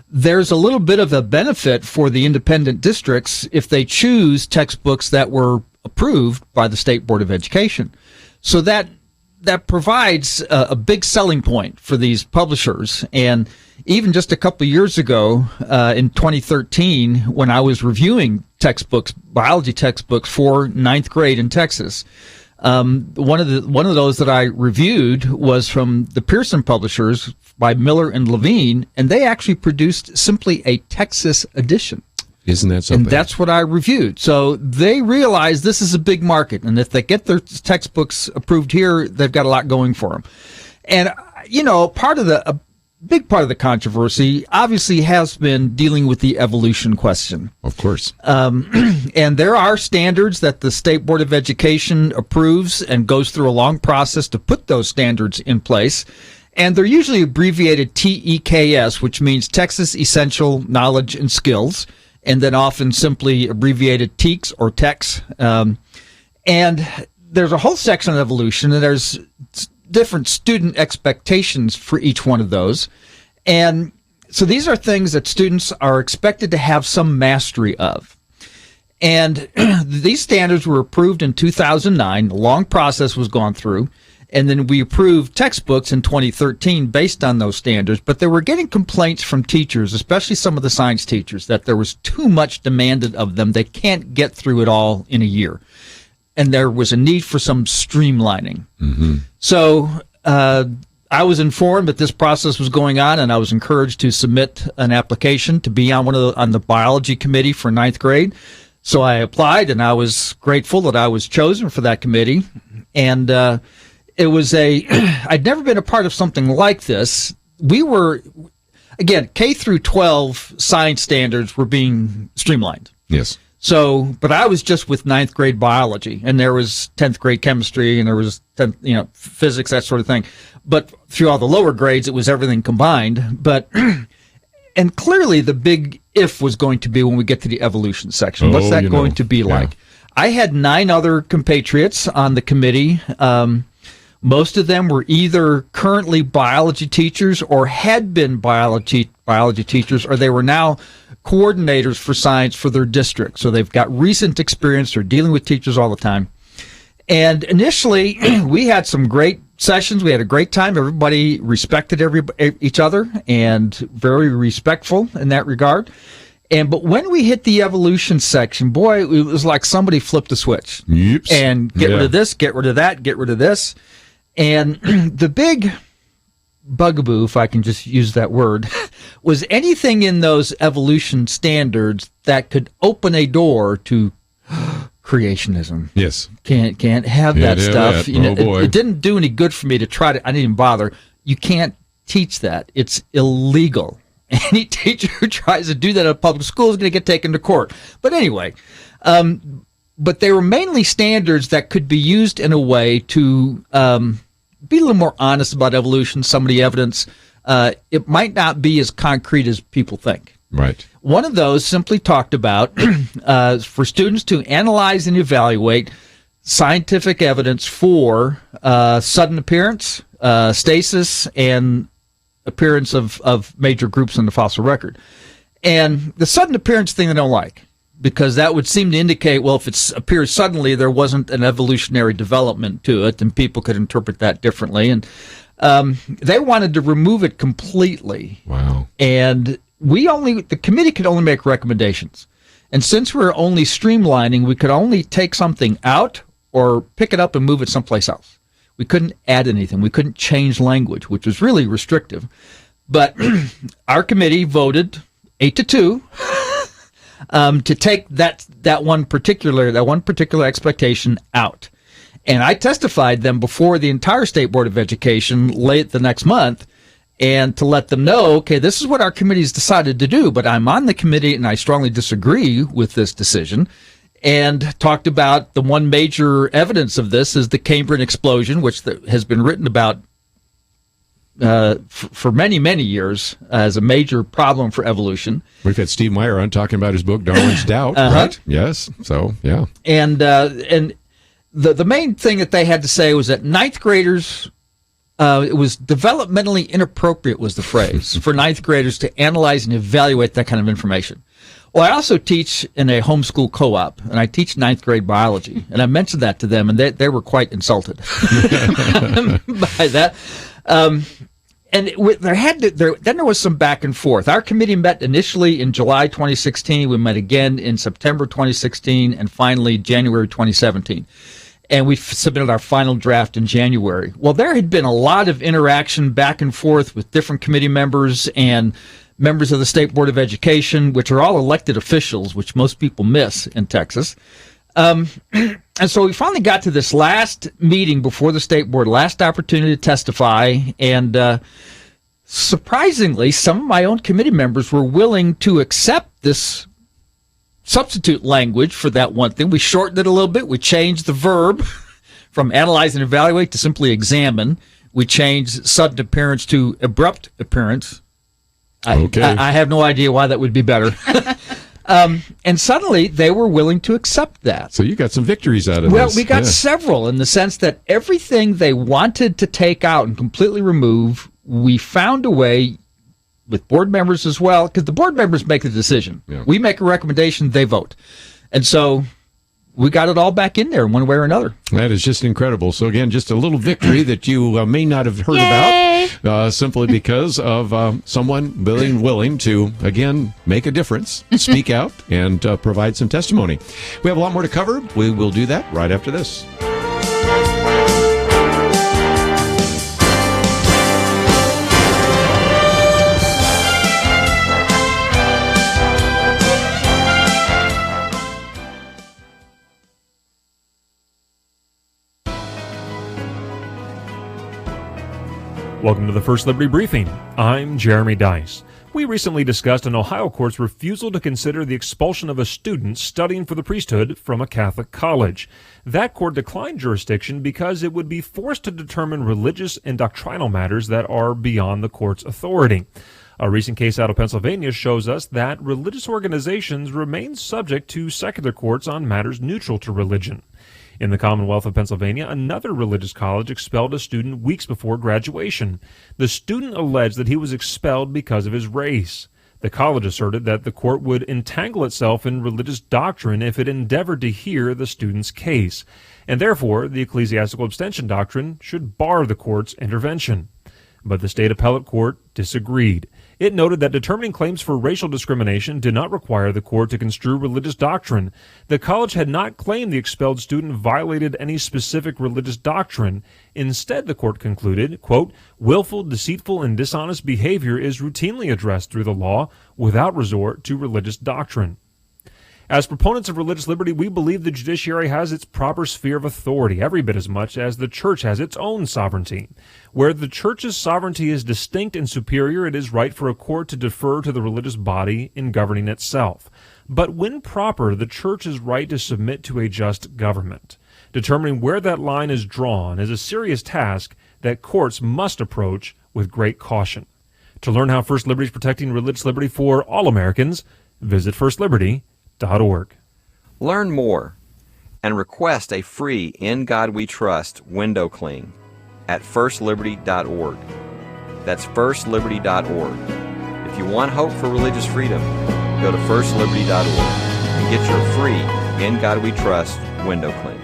there's a little bit of a benefit for the independent districts if they choose textbooks that were approved by the State Board of Education. So that provides a big selling point for these publishers. And even just a couple of years ago, in 2013, when I was reviewing textbooks, biology textbooks for ninth grade in Texas, one of those that I reviewed was from the Pearson publishers by Miller and Levine, and they actually produced simply a Texas edition. Isn't that something? And that's what I reviewed. So they realize this is a big market, and if they get their textbooks approved here, they've got a lot going for them. And, part of big part of the controversy obviously has been dealing with the evolution question. Of course. And there are standards that the State Board of Education approves and goes through a long process to put those standards in place. And they're usually abbreviated TEKS, which means Texas Essential Knowledge and Skills, and then often simply abbreviated TEKS or TEKS. And there's a whole section on evolution, and there's different student expectations for each one of those. And so these are things that students are expected to have some mastery of. And these standards were approved in 2009. A long process was gone through. And then we approved textbooks in 2013 based on those standards. But they were getting complaints from teachers, especially some of the science teachers, that there was too much demanded of them. They can't get through it all in a year. And there was a need for some streamlining. Mm-hmm. So I was informed that this process was going on, and I was encouraged to submit an application to be on the biology committee for ninth grade. So I applied, and I was grateful that I was chosen for that committee. And it was I'd never been a part of something like this. We were, again, K through 12 science standards were being streamlined. Yes. So, but I was just with ninth grade biology, and there was 10th grade chemistry, and there was physics, that sort of thing. But through all the lower grades, it was everything combined. But and clearly, the big if was going to be when we get to the evolution section. What's that going to be like? I had 9 other compatriots on the committee. Most of them were either currently biology teachers or had been biology teachers, or they were now coordinators for science for their district. So they've got recent experience. They're dealing with teachers all the time. And initially, we had some great sessions. We had a great time. Everybody respected each other and very respectful in that regard. But when we hit the evolution section, boy, it was like somebody flipped a switch. Oops. And get rid of this, get rid of that, get rid of this. And the big bugaboo, if I can just use that word, was anything in those evolution standards that could open a door to creationism. Yes. Can't have that stuff. That. Boy. It didn't do any good for me to try to. I didn't even bother. You can't teach that. It's illegal. Any teacher who tries to do that at a public school is going to get taken to court. But anyway, but they were mainly standards that could be used in a way to be a little more honest about evolution, some of the evidence. It might not be as concrete as people think. Right. One of those simply talked about for students to analyze and evaluate scientific evidence for sudden appearance, stasis, and appearance of major groups in the fossil record. And the sudden appearance thing they don't like, because that would seem to indicate, well, if it appears suddenly, there wasn't an evolutionary development to it, and people could interpret that differently. And they wanted to remove it completely. Wow. And the committee could only make recommendations. And since we're only streamlining, we could only take something out or pick it up and move it someplace else. We couldn't add anything. We couldn't change language, which was really restrictive. But our committee voted 8-2 to take that one particular expectation out. And I testified them before the entire State Board of Education late the next month, and to let them know, okay, this is what our committee's decided to do, but I'm on the committee and I strongly disagree with this decision. And talked about the one major evidence of this is the Cambrian explosion, which has been written about for many, many years as a major problem for evolution. We've had Steve Meyer on talking about his book, Darwin's Doubt, right? Yes. So, yeah. And the main thing that they had to say was that ninth graders, it was developmentally inappropriate was the phrase, for ninth graders to analyze and evaluate that kind of information. Well, I also teach in a homeschool co-op, and I teach ninth grade biology, and I mentioned that to them, and they were quite insulted by that. And then there was some back and forth. Our committee met initially in July 2016. We met again in September 2016, and finally January 2017. And we submitted our final draft in January. Well, there had been a lot of interaction back and forth with different committee members and members of the State Board of Education, which are all elected officials, which most people miss in Texas. And so we finally got to this last meeting before the State Board, last opportunity to testify, and surprisingly, some of my own committee members were willing to accept this substitute language for that one thing. We shortened it a little bit. We changed the verb from analyze and evaluate to simply examine. We changed sudden appearance to abrupt appearance. I have no idea why that would be better. And suddenly they were willing to accept that. So you got some victories out of this. Well, we got several in the sense that everything they wanted to take out and completely remove, we found a way with board members as well, because the board members make the decision. Yeah. We make a recommendation, they vote. And so we got it all back in there in one way or another. That is just incredible. So again, just a little victory that you may not have heard about simply because of someone being willing to, again, make a difference, speak out, and provide some testimony. We have a lot more to cover. We will do that right after this. Welcome to the First Liberty Briefing. I'm Jeremy Dice. We recently discussed an Ohio court's refusal to consider the expulsion of a student studying for the priesthood from a Catholic college. That court declined jurisdiction because it would be forced to determine religious and doctrinal matters that are beyond the court's authority. A recent case out of Pennsylvania shows us that religious organizations remain subject to secular courts on matters neutral to religion. In the Commonwealth of Pennsylvania, another religious college expelled a student weeks before graduation. The student alleged that he was expelled because of his race. The college asserted that the court would entangle itself in religious doctrine if it endeavored to hear the student's case, and therefore the ecclesiastical abstention doctrine should bar the court's intervention. But the state appellate court disagreed. It noted that determining claims for racial discrimination did not require the court to construe religious doctrine. The college had not claimed the expelled student violated any specific religious doctrine. Instead, the court concluded, quote, willful, deceitful, and dishonest behavior is routinely addressed through the law without resort to religious doctrine. As proponents of religious liberty, we believe the judiciary has its proper sphere of authority, every bit as much as the church has its own sovereignty. Where the church's sovereignty is distinct and superior, it is right for a court to defer to the religious body in governing itself. But when proper, the church is right to submit to a just government. Determining where that line is drawn is a serious task that courts must approach with great caution. To learn how First Liberty is protecting religious liberty for all Americans, visit firstliberty.org. Learn more and request a free In God We Trust window cling at firstliberty.org. That's firstliberty.org. If you want hope for religious freedom, go to firstliberty.org and get your free In God We Trust window cling.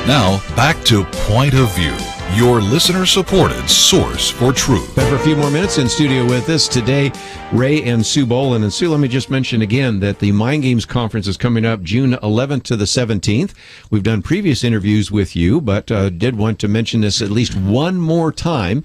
Now, back to Point of View, your listener-supported source for truth. Back for a few more minutes in studio with us today, Ray and Sue Bohlin. And Sue, let me just mention again that the Mind Games Conference is coming up June 11th to the 17th. We've done previous interviews with you, but did want to mention this at least one more time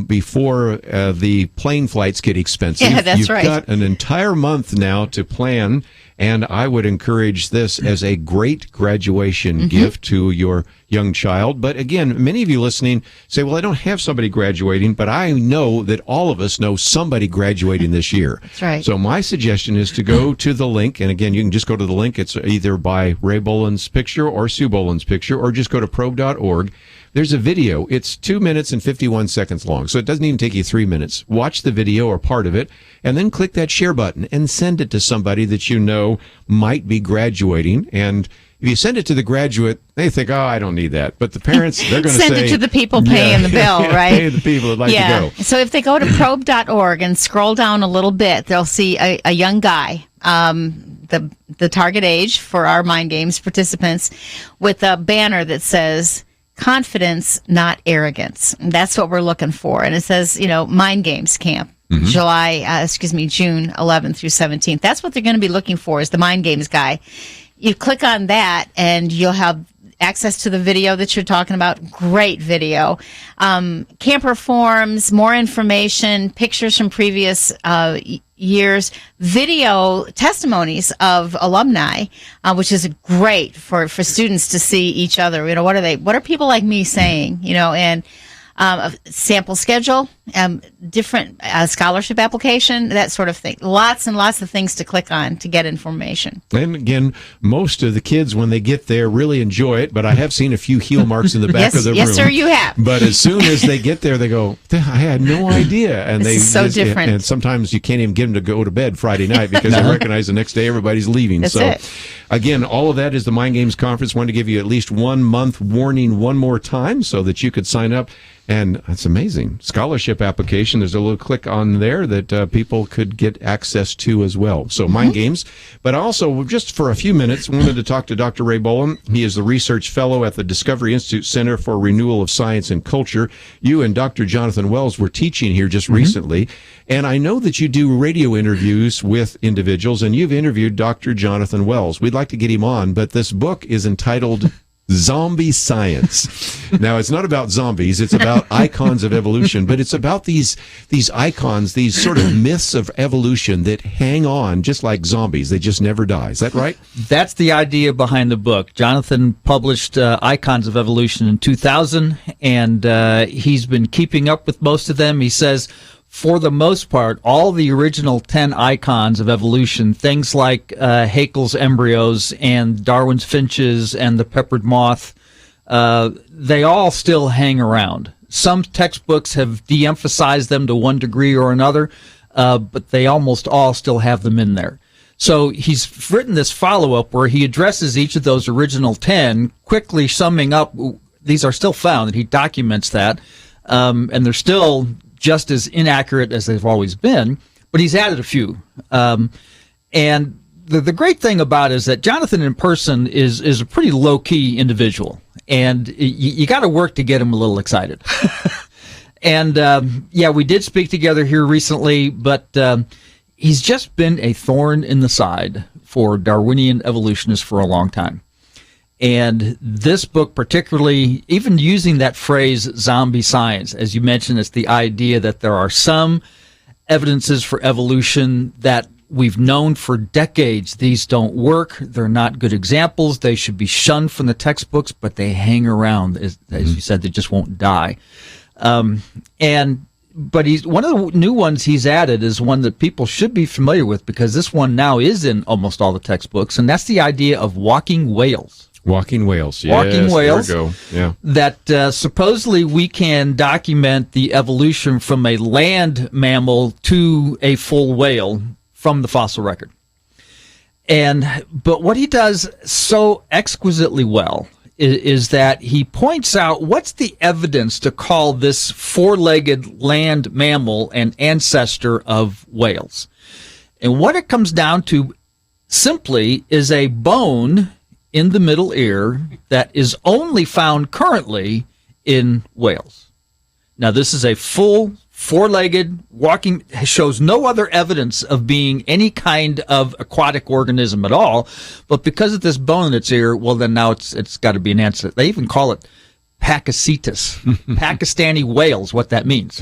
before the plane flights get expensive. Yeah, that's right. You've got an entire month now to plan, and I would encourage this as a great graduation gift to your young child. But again, many of you listening say, well, I don't have somebody graduating, but I know that all of us know somebody graduating this year. That's right. So my suggestion is to go to the link. And again, you can just go to the link. It's either by Ray Bohlin's picture or Sue Bohlin's picture, or just go to probe.org. There's a video. It's 2 minutes and 51 seconds long, so it doesn't even take you 3 minutes. Watch the video or part of it, and then click that share button and send it to somebody that you know might be graduating. And if you send it to the graduate, they think, oh, I don't need that. But the parents, they're going to say... Send it to the people paying the bill, right? Pay the people that like to go. So if they go to probe.org and scroll down a little bit, they'll see a young guy, the target age for our Mind Games participants, with a banner that says... confidence, not arrogance. And that's what we're looking for. And it says, Mind Games Camp, June 11th through 17th. That's what they're going to be looking for, is the Mind Games guy. You click on that and you'll have access to the video that you're talking about. Great video. Camper forms, more information, pictures from previous years, video testimonies of alumni, which is great for students to see each other. What are people like me saying, and a sample schedule, different scholarship application, that sort of thing. Lots and lots of things to click on to get information. And again, most of the kids, when they get there, really enjoy it, but I have seen a few heel marks in the back of the room. Yes, sir, you have. But as soon as they get there, they go, I had no idea. And this is so different. And sometimes you can't even get them to go to bed Friday night because they recognize the next day everybody's leaving. That's so it. Again, all of that is the Mind Games Conference. Wanted to give you at least 1 month warning one more time so that you could sign up. And it's amazing. Scholarship application, there's a little click on there that people could get access to as well. So Mind Games. But also, just for a few minutes, wanted to talk to Dr. Ray Bohlin. He is the research fellow at the Discovery Institute Center for Renewal of Science and Culture. You and Dr. Jonathan Wells were teaching here just recently. And I know that you do radio interviews with individuals, and you've interviewed Dr. Jonathan Wells. We'd like to get him on, but this book is entitled Zombie Science. Now, it's not about zombies, it's about icons of evolution, but it's about these icons, these sort of myths of evolution that hang on just like zombies. They just never die. Is that right? That's the idea behind the book. Jonathan published Icons of Evolution in 2000, and he's been keeping up with most of them. He says, for the most part, all the original 10 icons of evolution, things like Haeckel's embryos and Darwin's finches and the peppered moth, they all still hang around. Some textbooks have de-emphasized them to one degree or another, but they almost all still have them in there. So he's written this follow-up where he addresses each of those original 10, quickly summing up, these are still found, and he documents that, and they're still just as inaccurate as they've always been, but he's added a few. And the great thing about it is that Jonathan in person is a pretty low-key individual, and you got to work to get him a little excited. And we did speak together here recently, but he's just been a thorn in the side for Darwinian evolutionists for a long time. And this book particularly, even using that phrase, zombie science, as you mentioned, it's the idea that there are some evidences for evolution that we've known for decades. These don't work. They're not good examples. They should be shunned from the textbooks, but they hang around. As you said, they just won't die. But one of the new ones he's added is one that people should be familiar with, because this one now is in almost all the textbooks, and that's the idea of walking whales. Walking whales, yes. Walking whales. There we go. Yeah. That supposedly we can document the evolution from a land mammal to a full whale from the fossil record. But what he does so exquisitely well is that he points out what's the evidence to call this four-legged land mammal an ancestor of whales. And what it comes down to simply is a bone in the middle ear that is only found currently in whales. Now, this is a full four-legged walking, shows no other evidence of being any kind of aquatic organism at all, but because of this bone in its ear, well, then now it's got to be an ancestor. They even call it Pakicetus, Pakistani whales, what that means.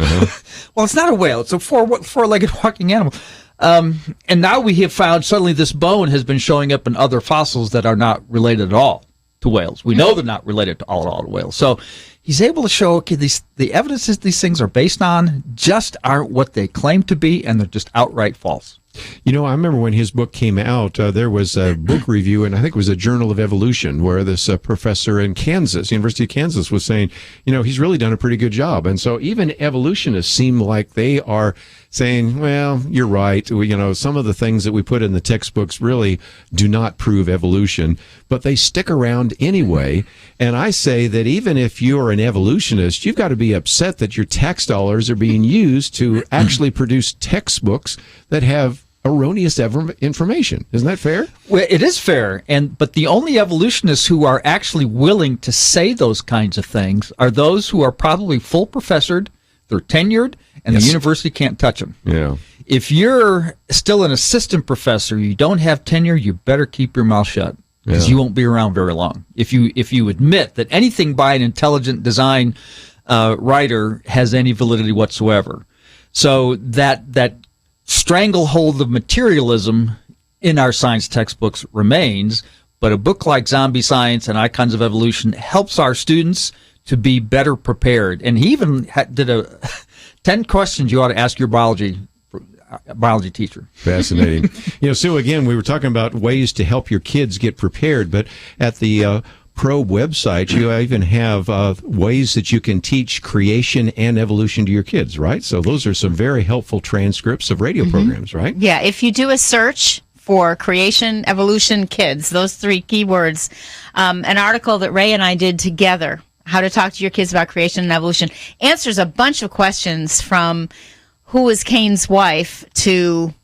Well, it's not a whale. It's a four-legged walking animal. And now we have found suddenly this bone has been showing up in other fossils that are not related at all. to whales. We know they're not related to all whales. So he's able to show, okay, the evidences these things are based on just aren't what they claim to be, and they're just outright false. You know, I remember when his book came out, there was a book review, and I think it was a Journal of Evolution, where this professor in Kansas, University of Kansas, was saying, you know, he's really done a pretty good job. And so even evolutionists seem like they are saying, well, you're right. You know, some of the things that we put in the textbooks really do not prove evolution, but they stick around anyway. And I say that even if you're an evolutionist, you've got to be upset that your tax dollars are being used to actually produce textbooks that have erroneous information. Isn't that fair? Well, it is fair, but the only evolutionists who are actually willing to say those kinds of things are those who are probably full professored, they're tenured, and the university can't touch them. Yeah. If you're still an assistant professor, you don't have tenure, you better keep your mouth shut, because you won't be around very long. If you admit that anything by an intelligent design writer has any validity whatsoever. So that stranglehold of materialism in our science textbooks remains, but a book like Zombie Science and Icons of Evolution helps our students to be better prepared. And he even did 10 questions you ought to ask your biology teacher. Fascinating. You know, Sue, again, we were talking about ways to help your kids get prepared, but at the Probe website, you even have ways that you can teach creation and evolution to your kids, right? So those are some very helpful transcripts of radio programs, right? Yeah, if you do a search for creation, evolution, kids, those 3 keywords, an article that Ray and I did together, how to talk to your kids about creation and evolution, answers a bunch of questions from who was Cain's wife to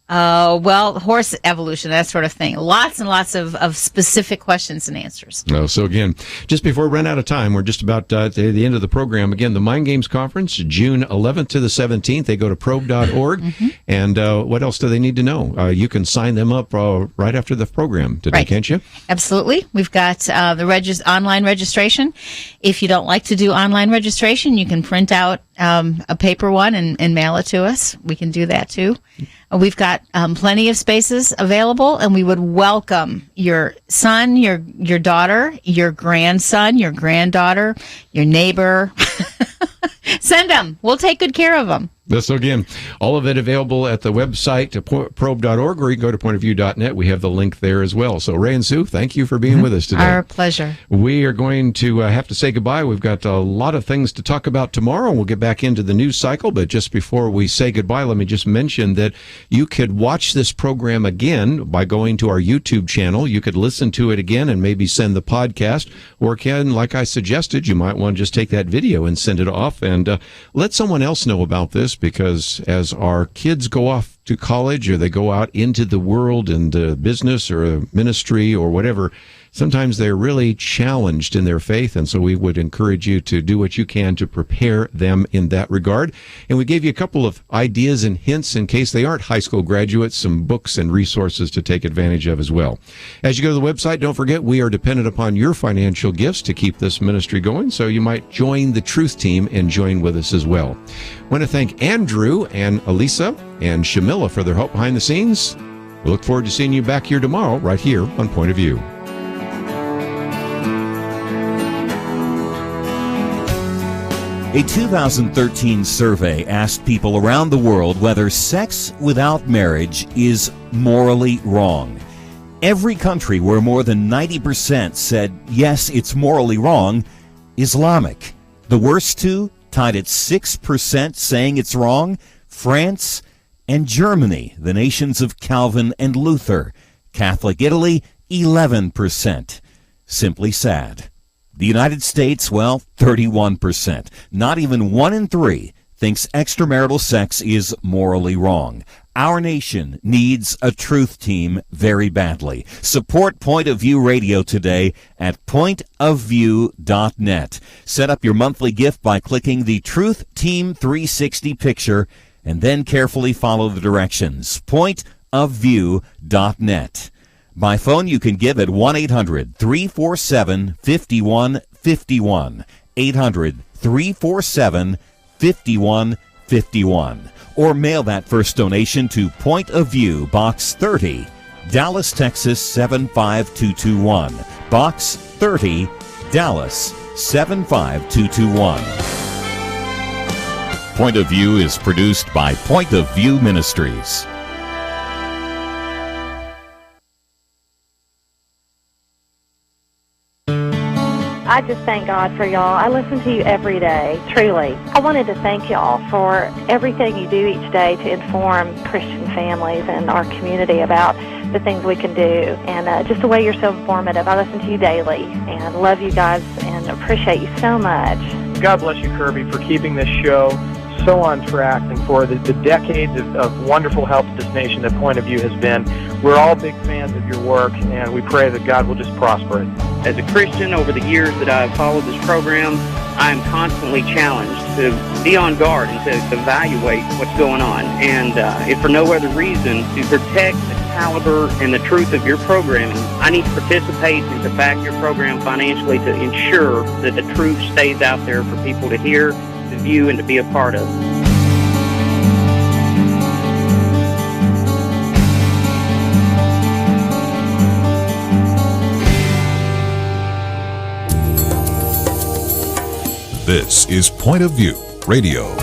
horse evolution, that sort of thing. Lots and lots of specific questions and answers. So again, just before we run out of time, we're just about at the end of the program. Again, the Mind Games Conference, June 11th to the 17th. They go to probe.org. And what else do they need to know? You can sign them up right after the program today, can't you? Absolutely. We've got the online registration. If you don't like to do online registration, you can print out a paper one and mail it to us. We can do that too. We've got plenty of spaces available, and we would welcome your son, your daughter, your grandson, your granddaughter, your neighbor. Send them. We'll take good care of them. So again, all of it available at the website, probe.org, or you can go to pointofview.net. We have the link there as well. So Ray and Sue, thank you for being with us today. Our pleasure. We are going to have to say goodbye. We've got a lot of things to talk about tomorrow. We'll get back into the news cycle, but just before we say goodbye, let me just mention that you could watch this program again by going to our YouTube channel. You could listen to it again and maybe send the podcast, or Ken, like I suggested, you might want to just take that video and send it off and let someone else know about this, because as our kids go off to college or they go out into the world and business or ministry or whatever, sometimes they're really challenged in their faith, and so we would encourage you to do what you can to prepare them in that regard. And we gave you a couple of ideas and hints in case they aren't high school graduates, some books and resources to take advantage of as well. As you go to the website, don't forget we are dependent upon your financial gifts to keep this ministry going, so you might join the Truth Team and join with us as well. I want to thank Andrew and Elisa and Shamila for their help behind the scenes. We look forward to seeing you back here tomorrow, right here on Point of View. A 2013 survey asked people around the world whether sex without marriage is morally wrong. Every country where more than 90% said, yes, it's morally wrong, Islamic. The worst two, tied at 6% saying it's wrong, France and Germany, the nations of Calvin and Luther. Catholic Italy, 11%. Simply sad. The United States, well, 31%. Not even 1 in 3 thinks extramarital sex is morally wrong. Our nation needs a truth team very badly. Support Point of View Radio today at pointofview.net. Set up your monthly gift by clicking the Truth Team 360 picture and then carefully follow the directions. pointofview.net. By phone, you can give at 1-800-347-5151, 800-347-5151, or mail that first donation to Point of View, Box 30, Dallas, Texas 75221. Box 30, Dallas 75221. Point of View is produced by Point of View Ministries. I just thank God for y'all. I listen to you every day, truly. I wanted to thank y'all for everything you do each day to inform Christian families and our community about the things we can do, and just the way you're so informative. I listen to you daily and love you guys and appreciate you so much. God bless you, Kerby, for keeping this show so on track and for the decades of wonderful help to this nation that Point of View has been. We're all big fans of your work, and we pray that God will just prosper it. As a Christian, over the years that I've followed this program, I'm constantly challenged to be on guard and to evaluate what's going on. And if for no other reason, to protect the caliber and the truth of your programming, I need to participate and to back your program financially to ensure that the truth stays out there for people to hear, to view, and to be a part of. This is Point of View Radio.